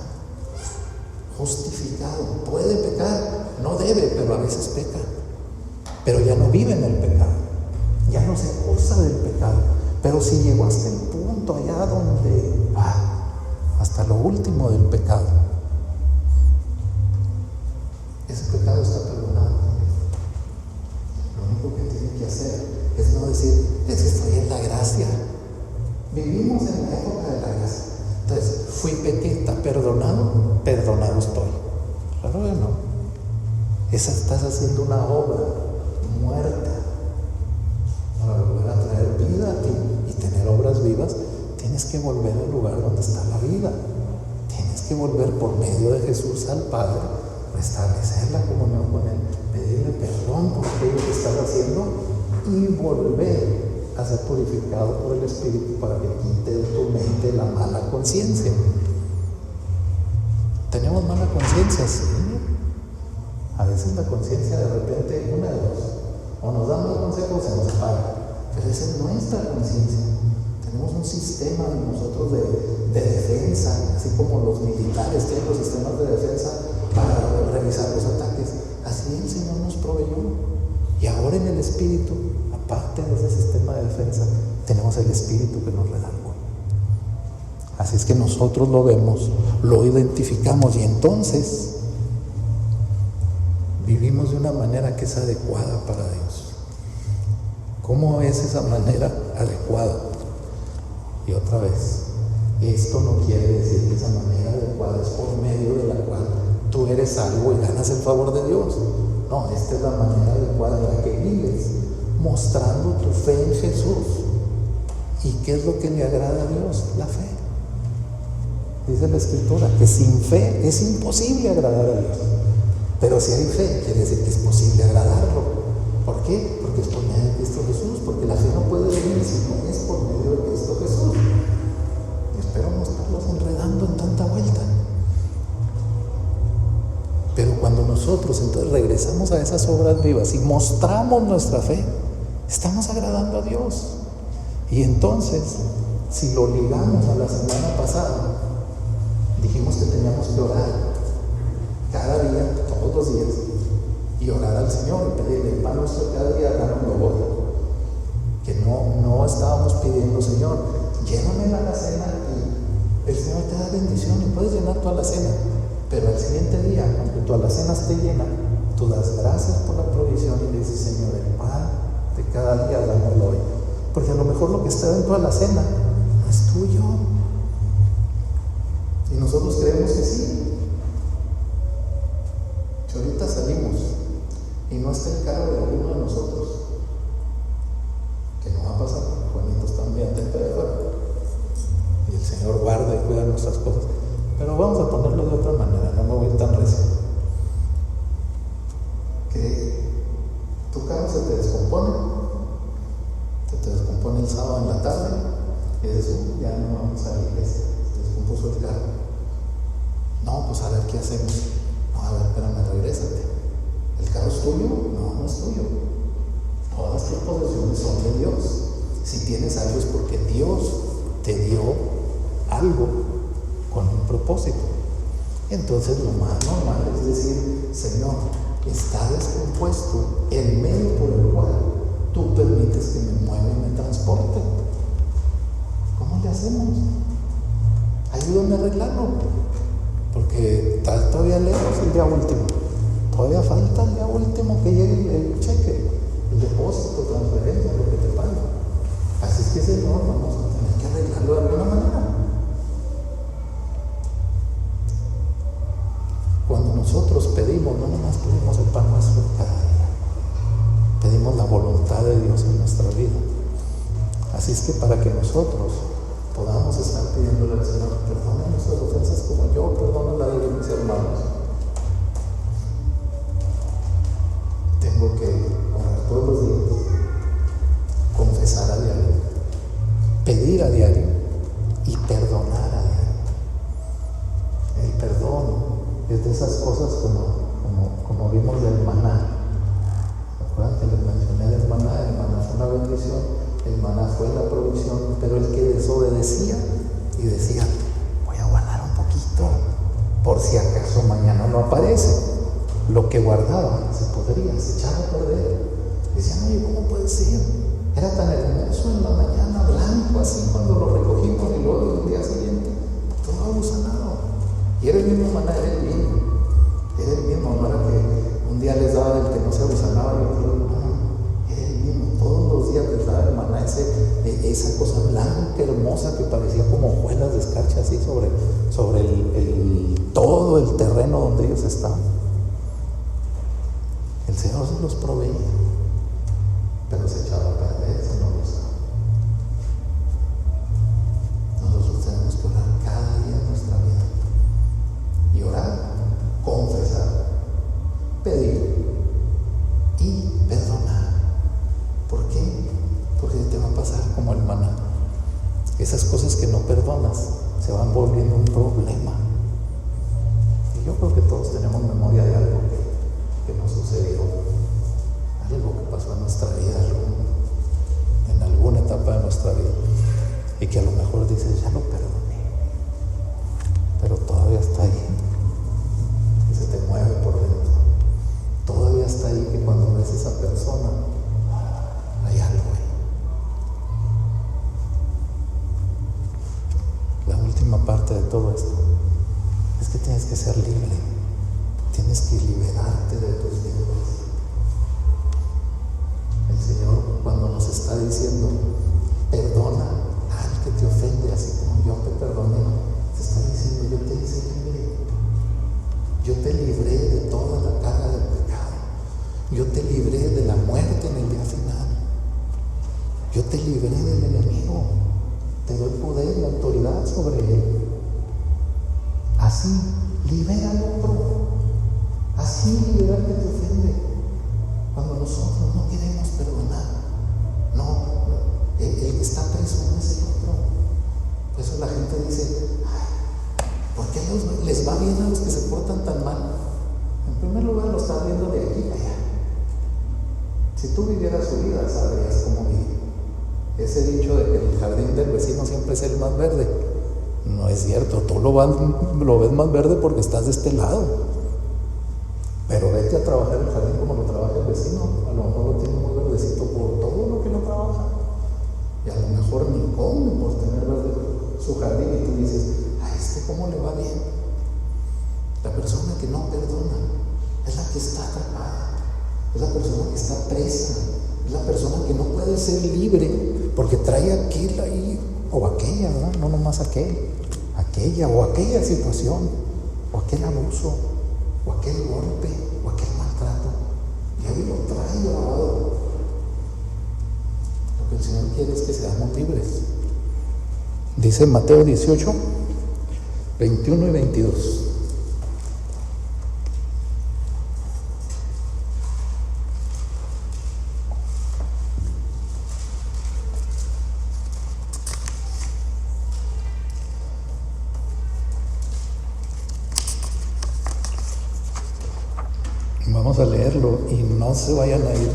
justificado. Puede pecar, no debe, pero a veces peca. Pero ya no vive en el pecado, ya no se goza del pecado. Pero si llegó hasta el punto allá donde va, hasta lo último del pecado, ese pecado está perdonado. Lo único que tiene que hacer es no decir: es que estoy en la gracia. Vivimos en la época de la gracia. Entonces, fui pequeño, está perdonado, perdonado estoy. Claro que no. Estás haciendo una obra muerta para volver a traer vida a ti y tener obras vivas. Tienes que volver al lugar donde está la vida. Tienes que volver por medio de Jesús al Padre, restablecer la comunión con Él, pedirle perdón por aquello que estás haciendo y volver a ser purificado por el Espíritu para que quite de tu mente la mala conciencia. ¿Tenemos mala conciencia? Sí. A veces la conciencia de repente, una de dos, o nos da mal consejo o se nos apaga. Pero esa es nuestra conciencia. Tenemos un sistema nosotros de defensa, así como los militares tienen los sistemas de defensa para revisar los ataques. Así el Señor nos proveyó. Y ahora en el Espíritu, aparte de ese sistema de defensa, tenemos el Espíritu que nos redarguye. Así es que nosotros lo vemos, lo identificamos y entonces vivimos de una manera que es adecuada para Dios. ¿Cómo es esa manera adecuada? Y otra vez, esto no quiere decir que esa manera adecuada es por medio de la cual tú eres salvo y ganas el favor de Dios. No, esta es la manera adecuada en la que vives, mostrando tu fe en Jesús. ¿Y qué es lo que le agrada a Dios? La fe. Dice la Escritura que sin fe es imposible agradar a Dios. Pero si hay fe, quiere decir que es posible agradarlo. ¿Por qué? Porque es por medio de Cristo Jesús. Porque la fe no puede venir si no es por medio de Cristo Jesús. Y espero no estarlos enredando en tanta vuelta. Pero cuando nosotros entonces regresamos a esas obras vivas y mostramos nuestra fe, estamos agradando a Dios. Y entonces, si lo ligamos a la semana pasada, dijimos que teníamos que orar cada día, todos los días, y orar al Señor y pedirle: el pan nuestro cada día, dánoslo hoy. Que no estábamos pidiendo: Señor, llévame la alacena, y el Señor te da bendición y puedes llenar toda la cena. Pero al siguiente día, aunque tu alacena esté llena, tú das gracias por la provisión y le dices: Señor, el pan de cada día, dámoslo hoy. Porque a lo mejor lo que está dentro de la alacena no es tuyo. Y nosotros creemos que sí. Si ahorita salimos y no está el carro de alguno de nosotros, que no va a pasar, Juanito está muy atento de afuera, y el Señor guarda y cuida nuestras cosas. Pero vamos a ponerlo de otra manera, no me voy tan recio. Que tu carro se te descompone el sábado en la tarde, y dices: ya no vamos a la iglesia, se descompuso el carro. No, pues a ver qué hacemos. No, a ver, espérame, regrésate. ¿El carro es tuyo? No, no es tuyo. Todas tus posesiones son de Dios. Si tienes algo es porque Dios te dio algo con un propósito. Entonces lo más normal es decir: Señor, está descompuesto el medio por el cual tú permites que me mueva y me transporte. ¿Cómo le hacemos? Ayúdame a arreglarlo, porque está todavía lejos el día último. Todavía falta el día último que llegue el cheque, el depósito, transferencia, lo que te pague. Así es que, Señor, vamos a tener que arreglarlo de alguna manera. Cuando nosotros pedimos, no nomás pedimos el pan nuestro cada día, pedimos la voluntad de Dios en nuestra vida. Así es que para que nosotros podamos estar pidiéndole al Señor: perdona nuestras ofensas como yo perdono la de mis hermanos, tengo que orar todos los días, confesar a diario, pedir a diario y perdonar a diario. El perdón es de esas cosas como vimos del maná. ¿Se acuerdan que les mencioné del maná? El maná fue una bendición, el maná fue la provisión, pero el que desobedecía y decía: voy a guardar un poquito por si acaso mañana no aparece, lo que guardaba se podría, se echaba a perder. Decían: oye, ¿cómo puede ser? Era tan hermoso en la mañana, blanco así cuando lo recogimos, y luego el día siguiente todo agusanado. Y era el mismo maná, era el mismo, no era que un día les daba del que no se agusanaba y otro no, era el mismo. Todos los días les daba el maná, esa cosa blanca, hermosa, que parecía como hojuelas de escarcha así sobre todo el terreno donde ellos estaban. El Señor se los proveía, pero se echaba a perder si no lo usaba. Nosotros tenemos que orar cada día en nuestra vida. Y orar, confesar, pedir y perdonar. ¿Por qué? Porque te va a pasar como el maná. Esas cosas que no perdonas se van volviendo un problema. Y yo creo que todos tenemos memoria de algo que nos sucedió, algo que pasó en nuestra vida, en alguna etapa de nuestra vida, y que a lo mejor dices: ya lo perdoné, pero todavía está ahí, y se te mueve por dentro. Todavía está ahí, que cuando ves a esa persona hay algo ahí. La última parte de todo esto es que tienes que ser libre. Tienes que liberarte de tus deudas. El Señor, cuando nos está diciendo: perdona al que te ofende, así como yo te perdoné, te está diciendo: yo te hice libre. Yo te libré de toda la carga del pecado. Yo te libré de la muerte en el día final. Yo te libré del enemigo. Te doy poder y autoridad sobre él. Así, libera al otro. Así libera al que te ofende. Cuando nosotros no queremos perdonar, el que está preso no es el otro. Por eso la gente dice: ay, ¿por qué les va bien a los que se portan tan mal? En primer lugar, lo estás viendo de aquí a allá. Si tú vivieras su vida, sabrías cómo vivir. Ese dicho de que el jardín del vecino siempre es el más verde, no es cierto. Tú lo ves más verde porque estás de este lado. Pero vete a trabajar el jardín como lo trabaja el vecino. A lo mejor lo tiene muy verdecito por todo lo que lo trabaja. Y a lo mejor ni come por tener verde su jardín. Y tú dices: a ¿cómo le va bien? La persona que no perdona es la que está atrapada. Es la persona que está presa. Es la persona que no puede ser libre porque trae aquel ahí o aquella, ¿verdad? No nomás aquella o aquella situación o aquel abuso o aquel golpe o aquel maltrato, y ahí lo trae grabado. Lo que el Señor quiere es que seamos libres. Dice Mateo 18, 21 y 22. Vamos a leerlo y no se vayan a ir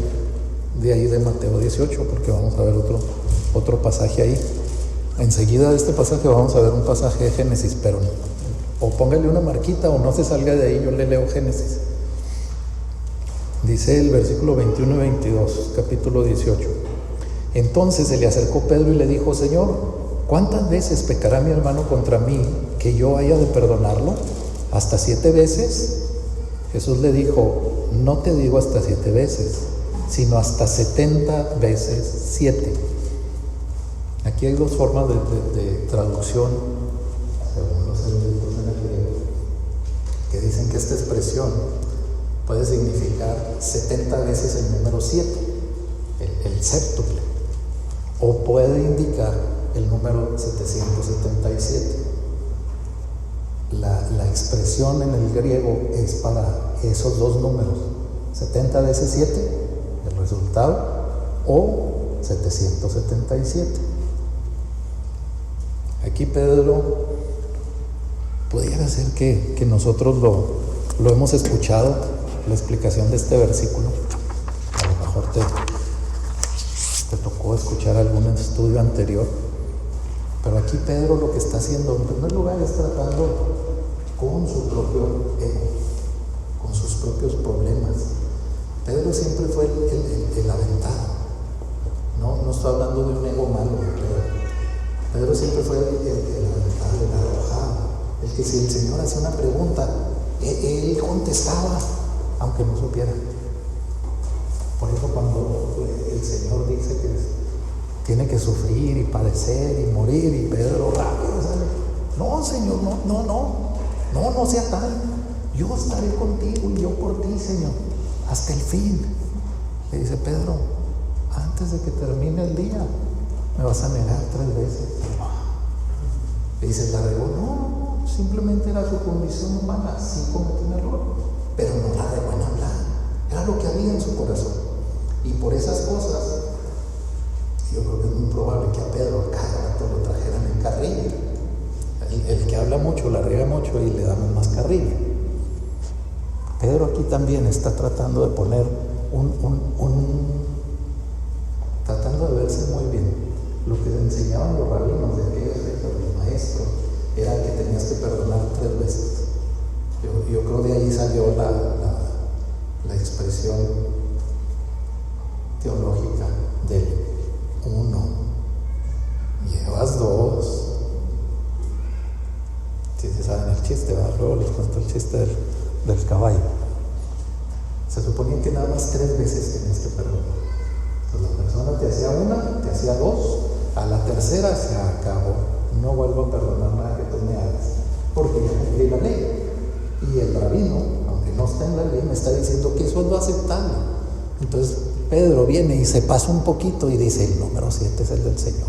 de ahí de Mateo 18, porque vamos a ver otro pasaje ahí. Enseguida de este pasaje vamos a ver un pasaje de Génesis, pero o póngale una marquita o no se salga de ahí, yo le leo Génesis. Dice el versículo 21 y 22, capítulo 18. Entonces se le acercó Pedro y le dijo: Señor, ¿cuántas veces pecará mi hermano contra mí que yo haya de perdonarlo? ¿Hasta 7 veces? Jesús le dijo: no te digo hasta 7 veces, sino hasta 70 veces 7. Aquí hay dos formas de traducción, según los eruditos en el griego, que dicen que esta expresión puede significar 70 veces el número 7, el séptuple, o puede indicar el número 777. La expresión en el griego es para esos dos números, 70 veces 7, el resultado, o 777. Aquí Pedro, pudiera ser que nosotros lo hemos escuchado, la explicación de este versículo. A lo mejor te tocó escuchar algún estudio anterior, pero aquí Pedro lo que está haciendo, en primer lugar, es tratando con su propio ego, con sus propios problemas. Pedro siempre fue el aventado. No estoy hablando de un ego malo, Pedro siempre fue el aventado, el arrojado, el que si el Señor hacía una pregunta, él contestaba, aunque no supiera. Por eso cuando el Señor dice que tiene que sufrir y padecer y morir, y Pedro rápido sale: no, Señor, no sea tal, yo estaré contigo y yo por ti, Señor, hasta el fin. Le dice: Pedro, antes de que termine el día me vas a negar 3 veces. Le dice: la regó. No, simplemente era su condición humana, sí cometió un error, pero no la de buen hablar, era lo que había en su corazón. Y por esas cosas, yo creo que es muy probable que a Pedro cada rato lo trajeran en carrilla. El que habla mucho la riega mucho y le damos más carrilla. Pedro aquí también está tratando de poner tratando de verse muy bien. Lo que enseñaban los rabinos de aquellos hechos, los maestros, era que tenías que perdonar 3 veces. Yo creo de ahí salió la expresión teológica del 1, llevas 2. Si saben el chiste, ¿verdad? Luego les cuento el chiste del caballo. Se suponía que nada más 3 veces tenías que perdonar. Entonces la persona te hacía 1, te hacía 2, a la tercera se acabó. No vuelvo a perdonar nada que tú me hagas, porque ya cumplí la ley. Y el rabino, aunque no está en la ley, me está diciendo que eso es lo aceptable. Entonces Pedro viene y se pasa un poquito y dice: el número 7 es el del Señor,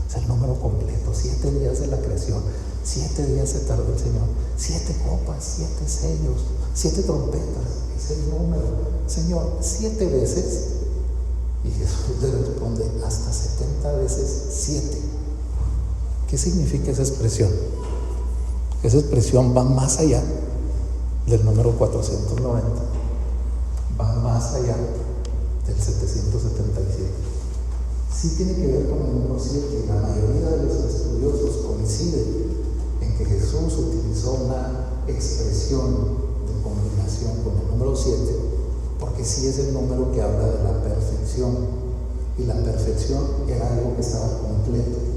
es el número completo, 7 días de la creación, 7 días se tardó el Señor, 7 copas, 7 sellos, 7 trompetas, es el número, Señor, 7 veces. Y Jesús le responde: hasta 70 veces 7. ¿Qué significa esa expresión? Esa expresión va más allá del número 490, va más allá del 777. Sí tiene que ver con el número 7. La mayoría de los estudiosos coinciden en que Jesús utilizó una expresión de combinación con el número 7, porque sí es el número que habla de la perfección, y la perfección era algo que estaba completo.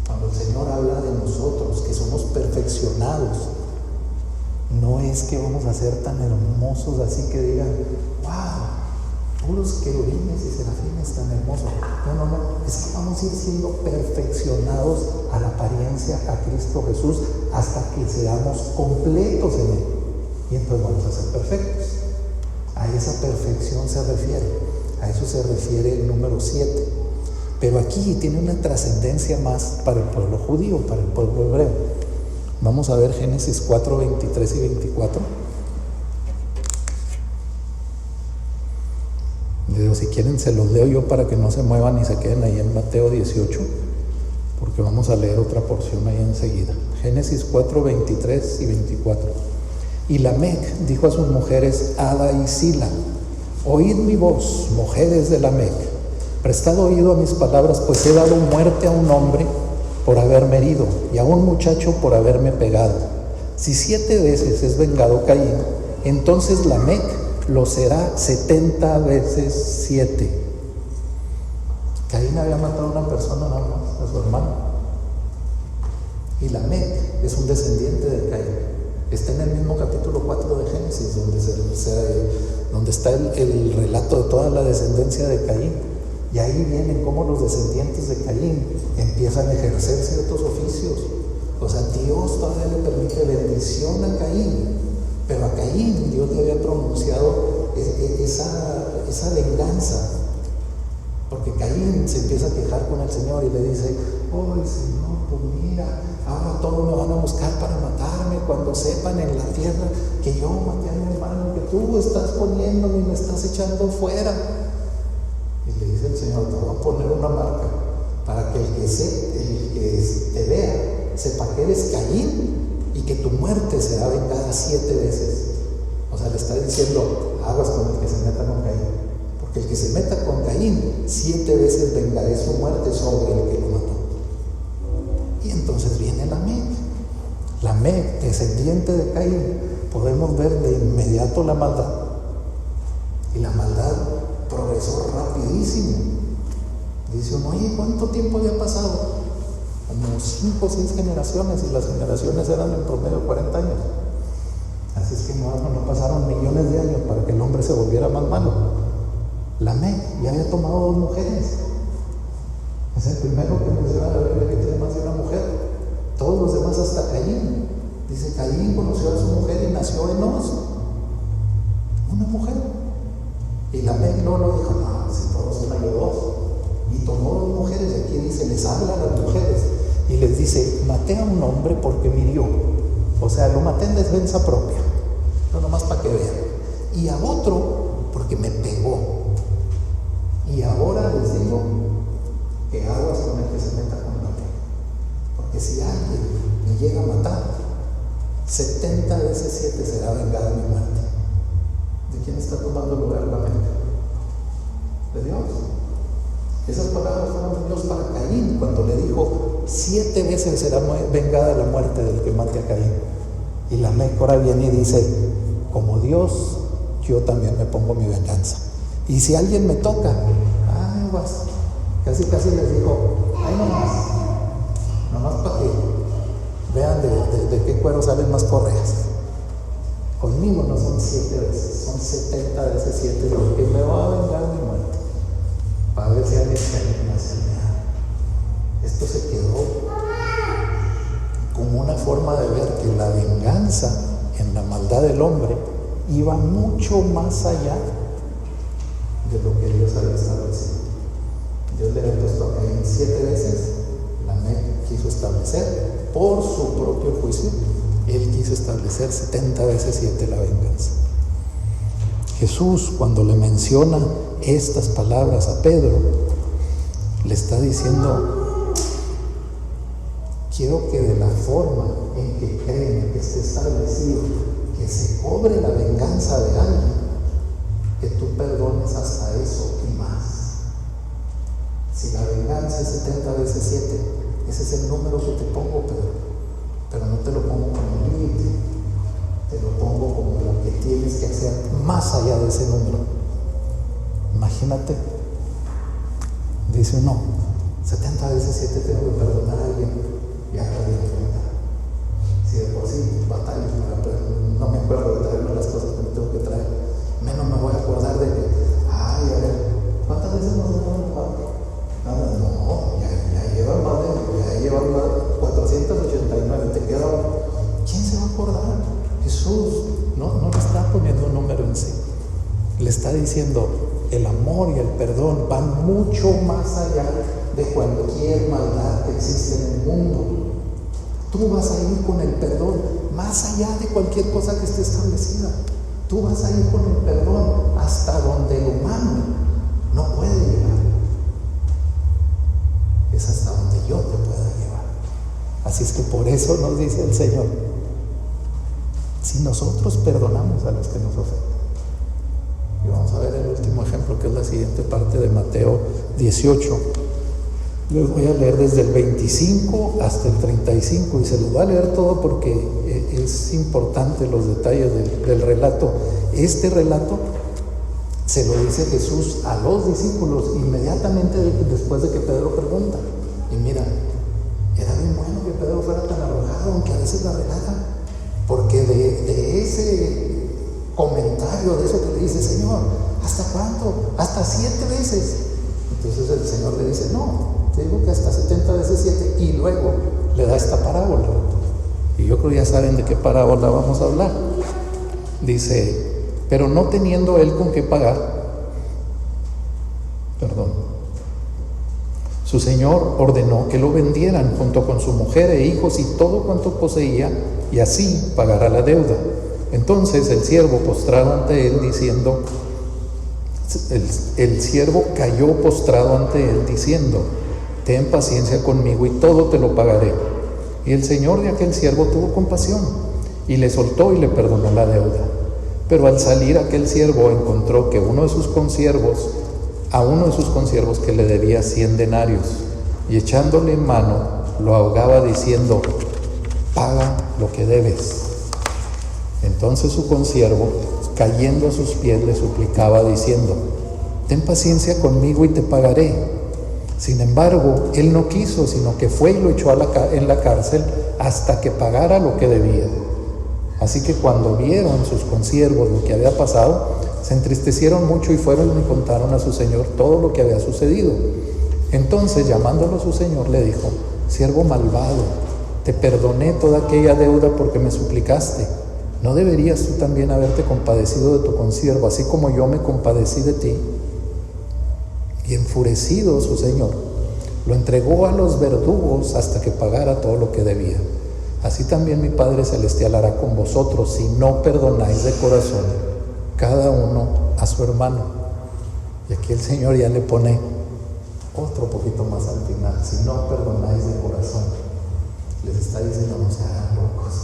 Cuando el Señor habla de nosotros, que somos perfeccionados, no es que vamos a ser tan hermosos así que digan: wow, puros querubines y serafines tan hermosos. No, es que vamos a ir siendo perfeccionados a la apariencia a Cristo Jesús hasta que seamos completos en Él, y entonces vamos a ser perfectos. A esa perfección se refiere, a eso se refiere el número 7. Pero aquí tiene una trascendencia más para el pueblo judío, para el pueblo hebreo. Vamos a ver Génesis 4, 23 y 24. Digo, si quieren se los leo yo para que no se muevan y se queden ahí en Mateo 18, porque vamos a leer otra porción ahí enseguida. Génesis 4, 23 y 24. Y Lamec dijo a sus mujeres Ada y Sila: oíd mi voz, mujeres de Lamec, prestad oído a mis palabras, pues he dado muerte a un hombre por haberme herido, y a un muchacho por haberme pegado. Si 7 veces es vengado Caín, entonces Lamec lo será 70 veces 7. Caín había matado a una persona nada más, a su hermano. Y Lamec es un descendiente de Caín. Está en el mismo capítulo 4 de Génesis, donde está el relato de toda la descendencia de Caín. Y ahí vienen cómo los descendientes de Caín empiezan a ejercer ciertos oficios. O sea, Dios todavía le permite bendición a Caín, pero a Caín Dios le había pronunciado esa venganza. Porque Caín se empieza a quejar con el Señor y le dice: ¡ay, Señor, pues mira, ahora todos me van a buscar para matarme cuando sepan en la tierra que yo maté a mi hermano, que tú estás poniéndome y me estás echando fuera! Y le dice el Señor: te voy a poner una marca para que el que te vea sepa que eres Caín y que tu muerte será vengada 7 veces. O sea, le está diciendo: aguas con el que se meta con Caín, porque el que se meta con Caín 7 veces vengaré su muerte sobre el que lo mató. Y entonces viene Lamec, descendiente de Caín. Podemos ver de inmediato la maldad, y la maldad progresó rapidísimo. Dice uno: oye, ¿cuánto tiempo había pasado? Como 5 o 6 generaciones, y las generaciones eran en promedio 40 años. Así es que no pasaron millones de años para que el hombre se volviera más malo. Lamec ya había tomado 2 mujeres. Es el primero que menciona la Biblia que tiene más de una mujer. Todos los demás, hasta Caín. Dice: Caín conoció a su mujer y nació Enós, una mujer. Y Lamec no lo dijo: no, si todos son yo 2. Y tomó 2 mujeres, y aquí dice, les habla a las mujeres y les dice: maté a un hombre porque me hirió. O sea, lo maté en defensa propia, no nomás para que vean. Y a otro porque me pegó. Y ahora les digo que aguas con el que se meta con la ley. Porque si alguien me llega a matar, 70 veces 7 será vengada mi muerte. ¿De quién está tomando lugar la mente? De Dios. Esas palabras fueron de Dios para Caín cuando le dijo: 7 veces será vengada la muerte del que mate a Caín. Y Lamec ahora viene y dice: como Dios, yo también me pongo mi venganza. Y si alguien me toca, ay, vas. Casi les dijo: ay, nomás para que vean de qué cuero salen más correas. Conmigo no son 7 veces, son 70 veces 7, porque me va a vengar mi muerte. Para ver si alguien se anima a hacerme algo. Esto se quedó como una forma de ver que la venganza en la maldad del hombre iba mucho más allá de lo que Dios había establecido. Dios le había puesto a Caín 7 veces. Lamec quiso establecer por su propio juicio. Él quiso establecer 70 veces 7 la venganza. Jesús, cuando le menciona estas palabras a Pedro, le está diciendo: quiero que de la forma en que creen que esté establecido que se cobre la venganza de alguien, que tú perdones hasta eso y más. Si la venganza es 70 veces 7, ese es el número que te pongo, Pedro. Pero no te lo pongo como límite, te lo pongo como lo que tienes que hacer más allá de ese número. Imagínate, dice uno: 70 veces 7 tengo que perdonar a alguien. Ya perdí la cuenta. Si de por sí batallo, no me acuerdo de traerme las cosas que me tengo que traer, menos me voy a acordar de que, ay, a ver, ¿cuántas veces nos hemos enojado? Nada, no, ya llevan más de 489, te queda. ¿Quién se va a acordar? Jesús no le está poniendo un número en sí, le está diciendo: el amor y el perdón van mucho más allá de cualquier maldad que existe en el mundo. Tú vas a ir con el perdón más allá de cualquier cosa que esté establecida. Tú vas a ir con el perdón hasta donde el humano no puede llegar. Es hasta donde yo te pueda llevar. Así es que por eso nos dice el Señor: si nosotros perdonamos a los que nos ofenden. Y vamos a ver el último ejemplo, que es la siguiente parte de Mateo 18. Les voy a leer desde el 25 hasta el 35 y se los voy a leer todo porque es importante los detalles del relato. Este relato se lo dice Jesús a los discípulos inmediatamente después de que Pedro pregunta. Y mira, era bien bueno que Pedro fuera tan arrojado, aunque a veces la regara, porque de ese comentario, de eso que le dice, Señor, ¿hasta cuánto? ¿Hasta 7 veces? Entonces el Señor le dice, no, te digo que hasta 70 veces 7, y luego le da esta parábola. Y yo creo que ya saben de qué parábola vamos a hablar. Dice, pero no teniendo él con qué pagar, su señor ordenó que lo vendieran junto con su mujer e hijos y todo cuanto poseía, y así pagará la deuda. Entonces el siervo postrado ante él diciendo, el siervo cayó postrado ante él diciendo, ten paciencia conmigo y todo te lo pagaré. Y el señor de aquel siervo tuvo compasión y le soltó y le perdonó la deuda. Pero al salir aquel siervo encontró que a uno de sus consiervos que le debía 100 denarios, y echándole en mano lo ahogaba diciendo, paga lo que debes. Entonces su consiervo, cayendo a sus pies, le suplicaba diciendo, ten paciencia conmigo y te pagaré. Sin embargo, él no quiso, sino que fue y lo echó en la cárcel hasta que pagara lo que debía. Así que cuando vieron sus consiervos lo que había pasado, se entristecieron mucho y fueron y contaron a su señor todo lo que había sucedido. Entonces, llamándolo su señor, le dijo, siervo malvado, te perdoné toda aquella deuda porque me suplicaste. ¿No deberías tú también haberte compadecido de tu consiervo, así como yo me compadecí de ti? Y enfurecido su señor, lo entregó a los verdugos hasta que pagara todo lo que debía. Así también mi Padre Celestial hará con vosotros si no perdonáis de corazón cada uno a su hermano. Y aquí el Señor ya le pone otro poquito más al final, si no perdonáis de corazón. Les está diciendo, no se hagan locos,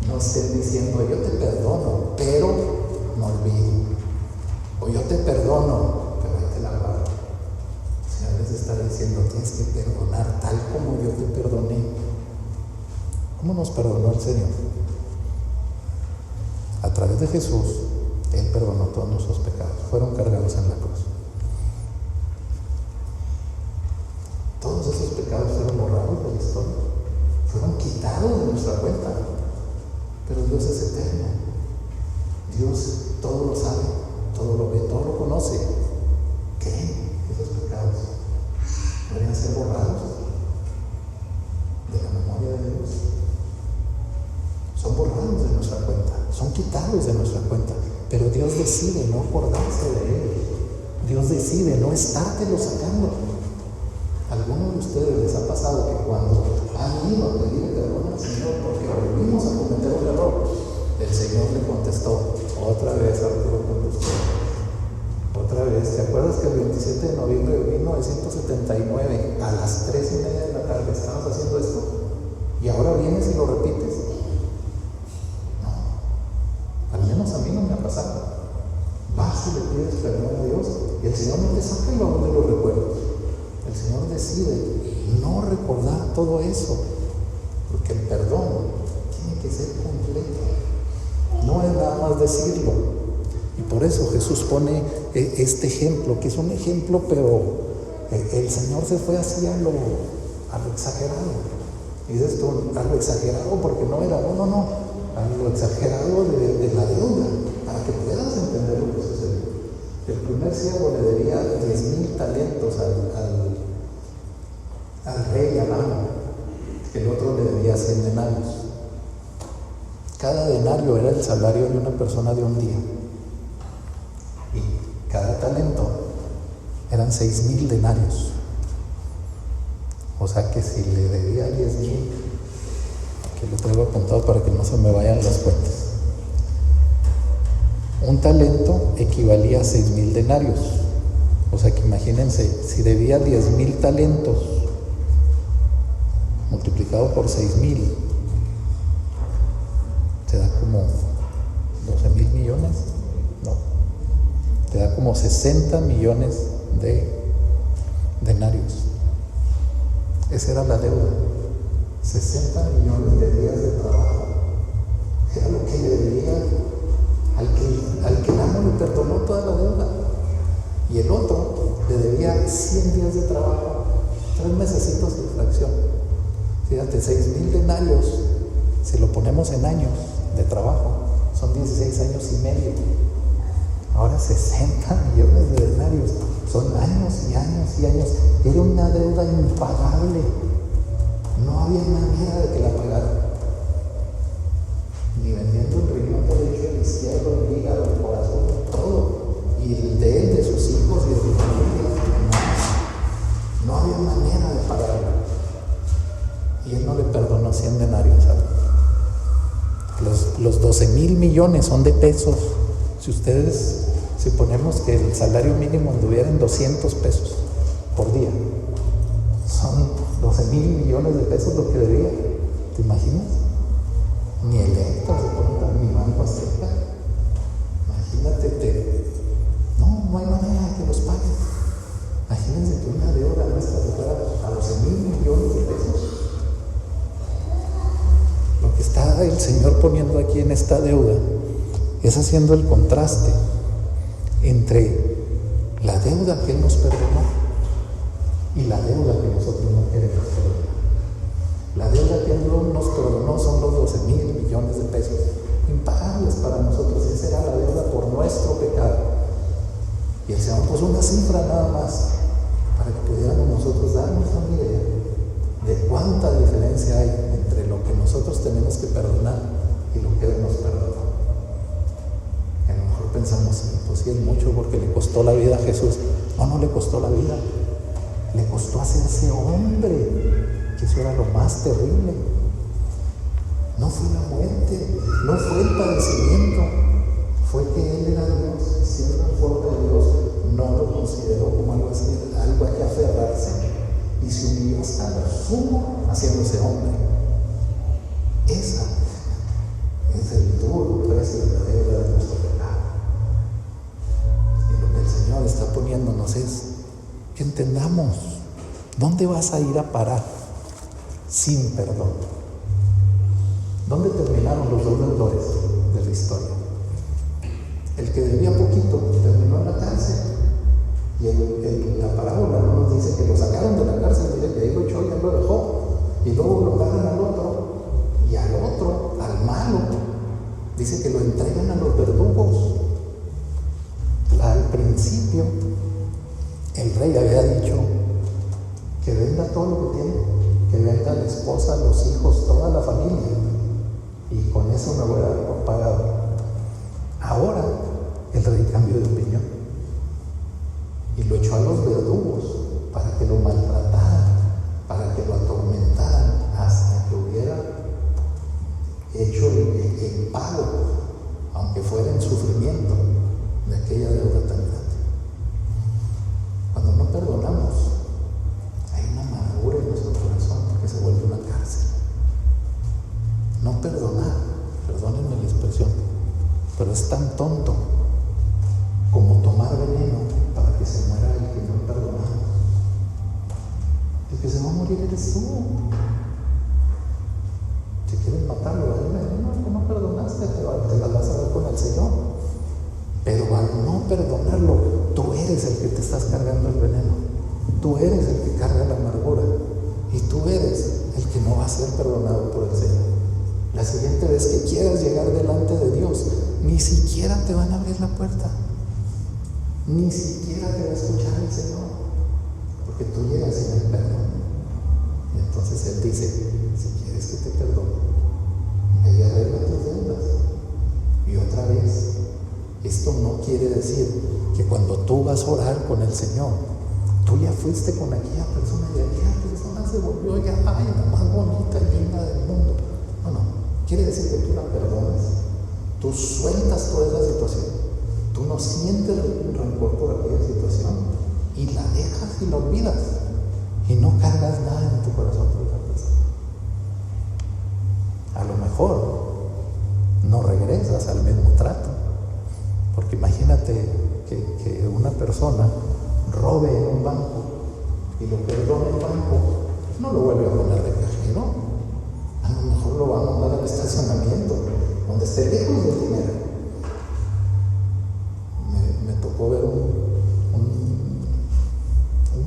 no estén diciendo, yo te perdono, pero no olvido, o yo te perdono, pero ahí te la guardo. El Señor les está diciendo, tienes que perdonar tal como yo te perdoné. ¿Cómo nos perdonó el Señor? A través de Jesús, Él perdonó todos nuestros pecados, fueron cargados en la cruz. Todos esos pecados fueron borrados de la historia, fueron quitados de nuestra cuenta. Pero Dios es eterno, Dios todo lo sabe, todo lo ve, todo lo conoce. ¿Creen que esos pecados podrían ser borrados de la memoria de Dios? Son borrados de nuestra cuenta, son quitados de nuestra cuenta, pero Dios decide no acordarse de ellos. Dios decide no estártelo sacando. ¿A alguno de ustedes les ha pasado que cuando han ido a pedir perdón al Señor porque volvimos a cometer un error, el Señor le contestó, otra vez Arturo contestó, otra vez? ¿Te acuerdas que el 27 de noviembre de 1979 a las 3:30 de la tarde estabas haciendo esto? ¿Y ahora vienes y lo repites? Al menos a mí no me ha pasado. Vas y le pides perdón a Dios y el Señor no te saca el baúl de los recuerdos. El Señor decide no recordar todo eso, porque el perdón tiene que ser completo. No es nada más decirlo. Y por eso Jesús pone este ejemplo, que es un ejemplo, pero el Señor se fue así a lo exagerado. Y dices tú, a lo exagerado porque no era uno, no. A lo exagerado de la deuda, para que puedas entender lo que sucedió. El primer siervo le debía 10,000 talentos al rey, al amo. El otro le debía 100 denarios. Cada denario era el salario de una persona de un día. Y cada talento eran 6,000 denarios. O sea que si le debía 10,000, que lo traigo apuntado para que no se me vayan las cuentas. Un talento equivalía a 6,000 denarios. O sea que imagínense, si debía 10,000 talentos, multiplicado por 6,000, te da como 12,000 millones. No, te da como 60 millones de denarios. Esa era la deuda. 60 millones de días de trabajo. Era lo que le debía al que el amo le perdonó toda la deuda. Y el otro le debía 100 días de trabajo, 3 mesecitos de fracción. Fíjate, 6,000 denarios, si lo ponemos en años de trabajo, son 16 años y medio. Ahora 60 millones de denarios, son años y años y años. Era una deuda impagable. No había manera de que la pagara. Ni vendiendo el riñón derecho, el izquierdo, el hígado, el corazón, todo. Y el de él, de sus hijos y de su familia. No había manera de pagarla. Y él no le perdonó 100 denarios. Los 12,000 millones son de pesos. Si ponemos que el salario mínimo anduviera en 200 pesos por día, son 12,000 millones de pesos lo que debía. ¿Te imaginas? Ni Electra se pone, ni Banco Azteca. Imagínate, no hay manera de que los paguen. Imagínense que una deuda nuestra se fuera a 12,000 millones de pesos. Lo que está el Señor poniendo aquí en esta deuda es haciendo el contraste entre la deuda que Él nos perdonó y la deuda que nosotros no queremos perdonar. La deuda que Él nos perdonó son los 12,000 millones de pesos, impagables para nosotros. Esa era la deuda por nuestro pecado. Y el Señor puso una cifra nada más para que pudiéramos nosotros darnos una idea de cuánta diferencia hay entre lo que nosotros tenemos que perdonar y lo que Él nos perdonó. A lo mejor pensamos, pues sí es mucho porque le costó la vida a Jesús. No le costó la vida. Le costó hacerse hombre, que eso era lo más terrible. No fue la muerte, no fue el padecimiento, fue que Él era Dios, y siendo conforme a Dios, no lo consideró como algo así, algo a que aferrarse, y se humilló hasta lo sumo, haciéndose hombre. Esa es el duro precio de la deuda de nuestro pecado. Y lo que el Señor está poniéndonos es que entendamos dónde vas a ir a parar sin perdón. ¿Dónde terminaron los dos deudores de la historia? El que debía poquito terminó en la cárcel. Y la parábola no nos dice que lo sacaron de la cárcel, dice que ahí lo echó y él lo dejó. Y luego lo pagan al otro, y al otro, al malo, dice que lo entregan a los verdugos. Al principio, el rey había dicho que venda todo lo que tiene, que venda la esposa, los hijos, toda la familia, y con eso me voy a dar por pagado. Ahora el rey cambió de opinión y lo echó a los verdugos para que lo maltrataran, para que lo atormentaran hasta que hubiera hecho el pago, aunque fuera en sufrimiento, de aquella deuda tan grande. Cuando no perdonamos, hay una amargura en nuestro corazón que se vuelve una cárcel. No perdonar, perdónenme la expresión, pero es tan tonto como tomar veneno para que se muera el que no perdonamos. El que se va a morir eres tú. Si quieres matarlo, dale veneno al que no perdonaste, te las vas a dar con el Señor. Pero al no perdonarlo, tú eres el que te estás cargando el veneno. Tú eres el que carga la amargura. Y tú eres el que no va a ser perdonado por el Señor. La siguiente vez que quieras llegar delante de Dios, ni siquiera te van a abrir la puerta. Ni siquiera te va a escuchar el Señor. Porque tú llegas sin el perdón. Y entonces Él dice, si quieres que te perdone, ve y arregla tus deudas. Y otra vez, esto no quiere decir que cuando tú vas a orar con el Señor, tú ya fuiste con aquella persona y aquella persona se volvió ya la más bonita y linda del mundo. No, quiere decir que tú la perdonas, tú sueltas toda esa situación, tú no sientes un rencor por aquella situación y la dejas y la olvidas y no cargas nada en tu corazón por esa persona. A lo mejor no regresas al mismo trato, porque imagínate que una persona robe en un banco y lo perdona el banco no lo vuelve a poner de cajero. A lo mejor lo va a mandar al estacionamiento, donde esté lejos del dinero. Me tocó ver un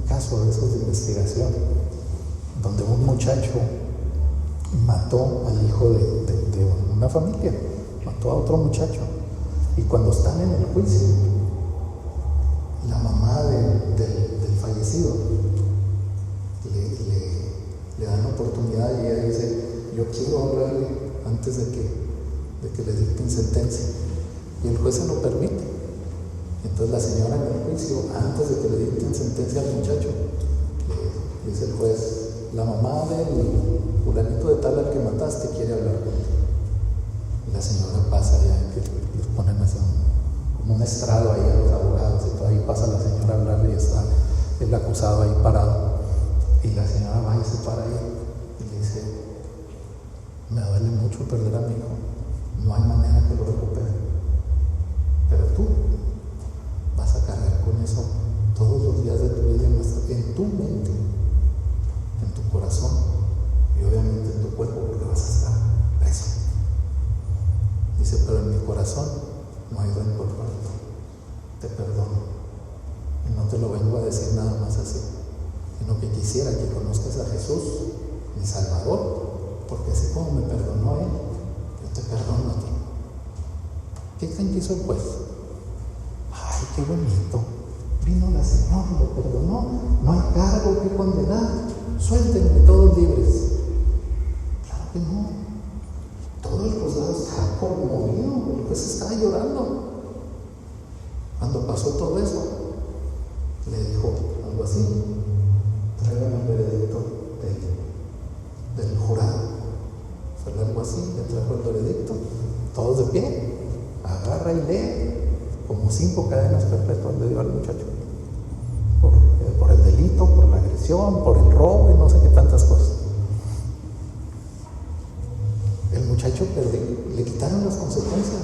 caso de esos de investigación, donde un muchacho mató al hijo de una familia, mató a otro muchacho. Y cuando están en el juicio, la mamá del fallecido le dan oportunidad y ella dice: yo quiero hablarle antes de que le dicten sentencia. Y el juez se lo permite. Entonces la señora en el juicio, antes de que le dicten sentencia al muchacho, le dice el juez: la mamá del fulanito de tal al que mataste quiere hablar contigo. Y la señora pasa ya, que les ponen como un estrado ahí a los abogados, y todo, ahí pasa la señora a hablarle y está el acusado ahí parado. Y la señora va y se para ahí y le dice: me duele mucho perder a mi hijo, no hay manera que lo recupere, pero tú vas a cargar con eso todos los días de tu vida, en tu mente, en tu corazón y obviamente en tu cuerpo, porque vas a estar preso. Dice: pero en mi corazón no hay rencor para ti, te perdono, y no te lo vengo a decir nada más así, sino que quisiera que conozcas a Jesús, mi Salvador, porque así como me perdonó Él, yo te perdono a ti. ¿Qué creen que hizo el juez? ¡Ay, qué bonito! Vino la señora, lo perdonó, no hay cargo que condenar, suéltenme todos libres. Claro que no. Todo el juzgado estaba conmovido, el juez estaba llorando. Cuando pasó todo eso, le dijo algo así: traigan el veredicto del jurado. Fue algo así, le trajo el veredicto, todos de pie, agarra y lee, como 5 cadenas perpetuas le dio al muchacho, por el delito, por la agresión, por el robo y no sé qué tantas cosas. El muchacho le quitaron las consecuencias,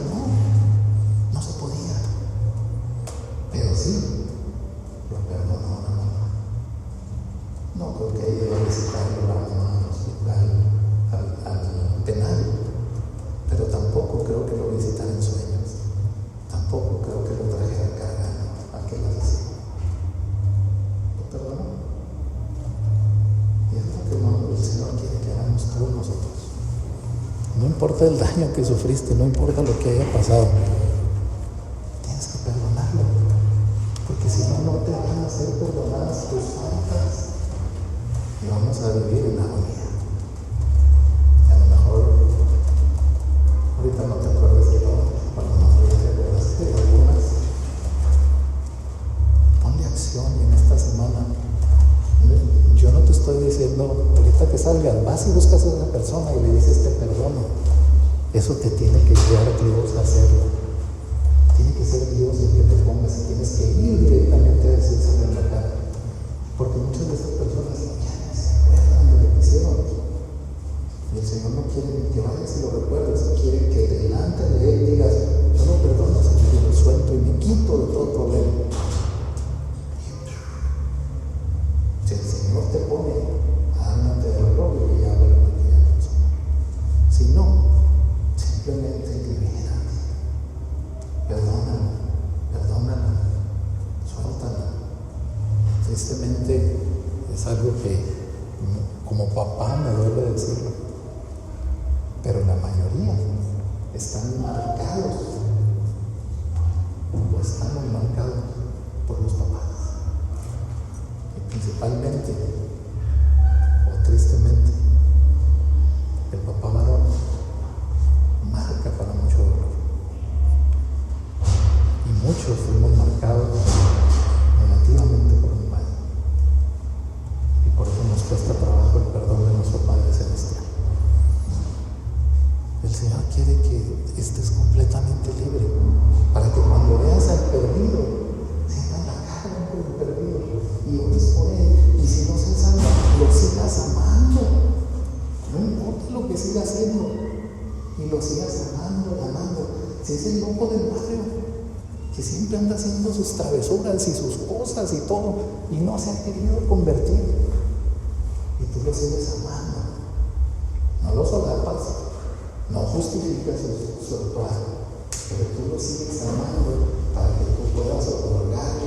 no se podía, pero sí lo perdonó la mamá. No creo que haya ido a visitarlo la mamá al hospital, al penal, pero tampoco creo que lo visitara en sueños, tampoco creo que lo trajera cargando a aquel asesino. ¿Lo perdonó? Y es lo que el Señor quiere que hagamos todos nosotros. No importa el daño que sufriste, no importa lo que haya pasado, tienes que perdonarlo, porque si no, no te van a ser perdonadas tus faltas y vamos a vivir en agonía. Y a lo mejor ahorita no te acuerdas de todo, a lo mejor ya te acordaste de algunas. Ponle acción y en esta semana, yo no te estoy diciendo ahorita que salgas, vas y buscas a esa persona y le dices: te perdono. Eso te tiene que llevar a Dios a hacerlo. Tiene que ser Dios el que te pongas, y tienes que ir directamente a decírselo en la cara, porque muchas de esas personas ya no se acuerdan de lo que hicieron, y el Señor no quiere ni que vayas y lo recuerdes, quiere que delante de Él digas: yo lo perdono, Señor, yo lo suelto y me quito de todo problema. Si el Señor te pone, ándate del rollo y habla con aquella persona. Si no, simplemente libérate, perdónala, suéltala. Tristemente es algo que como papá me duele decirlo, pero la mayoría están marcados por los papás, y principalmente o tristemente el papá varón marca para mucho dolor, y muchos fuimos marcados negativamente por un padre, y por eso nos cuesta trabajo el perdón de nuestro Padre Celestial. El Señor quiere que estés completamente libre, para que cuando veas al perdido, sientas la carga por el perdido y ores por él, y si no se salva, lo sigas amando, no importa lo que siga haciendo, y lo sigas amando. Si es el loco del barrio, que siempre anda haciendo sus travesuras y sus cosas y todo, y no se ha querido convertir, y tú lo sigues amando. No lo solapas, no justificas su actuar, pero tú lo sigues amando para que tú puedas otorgar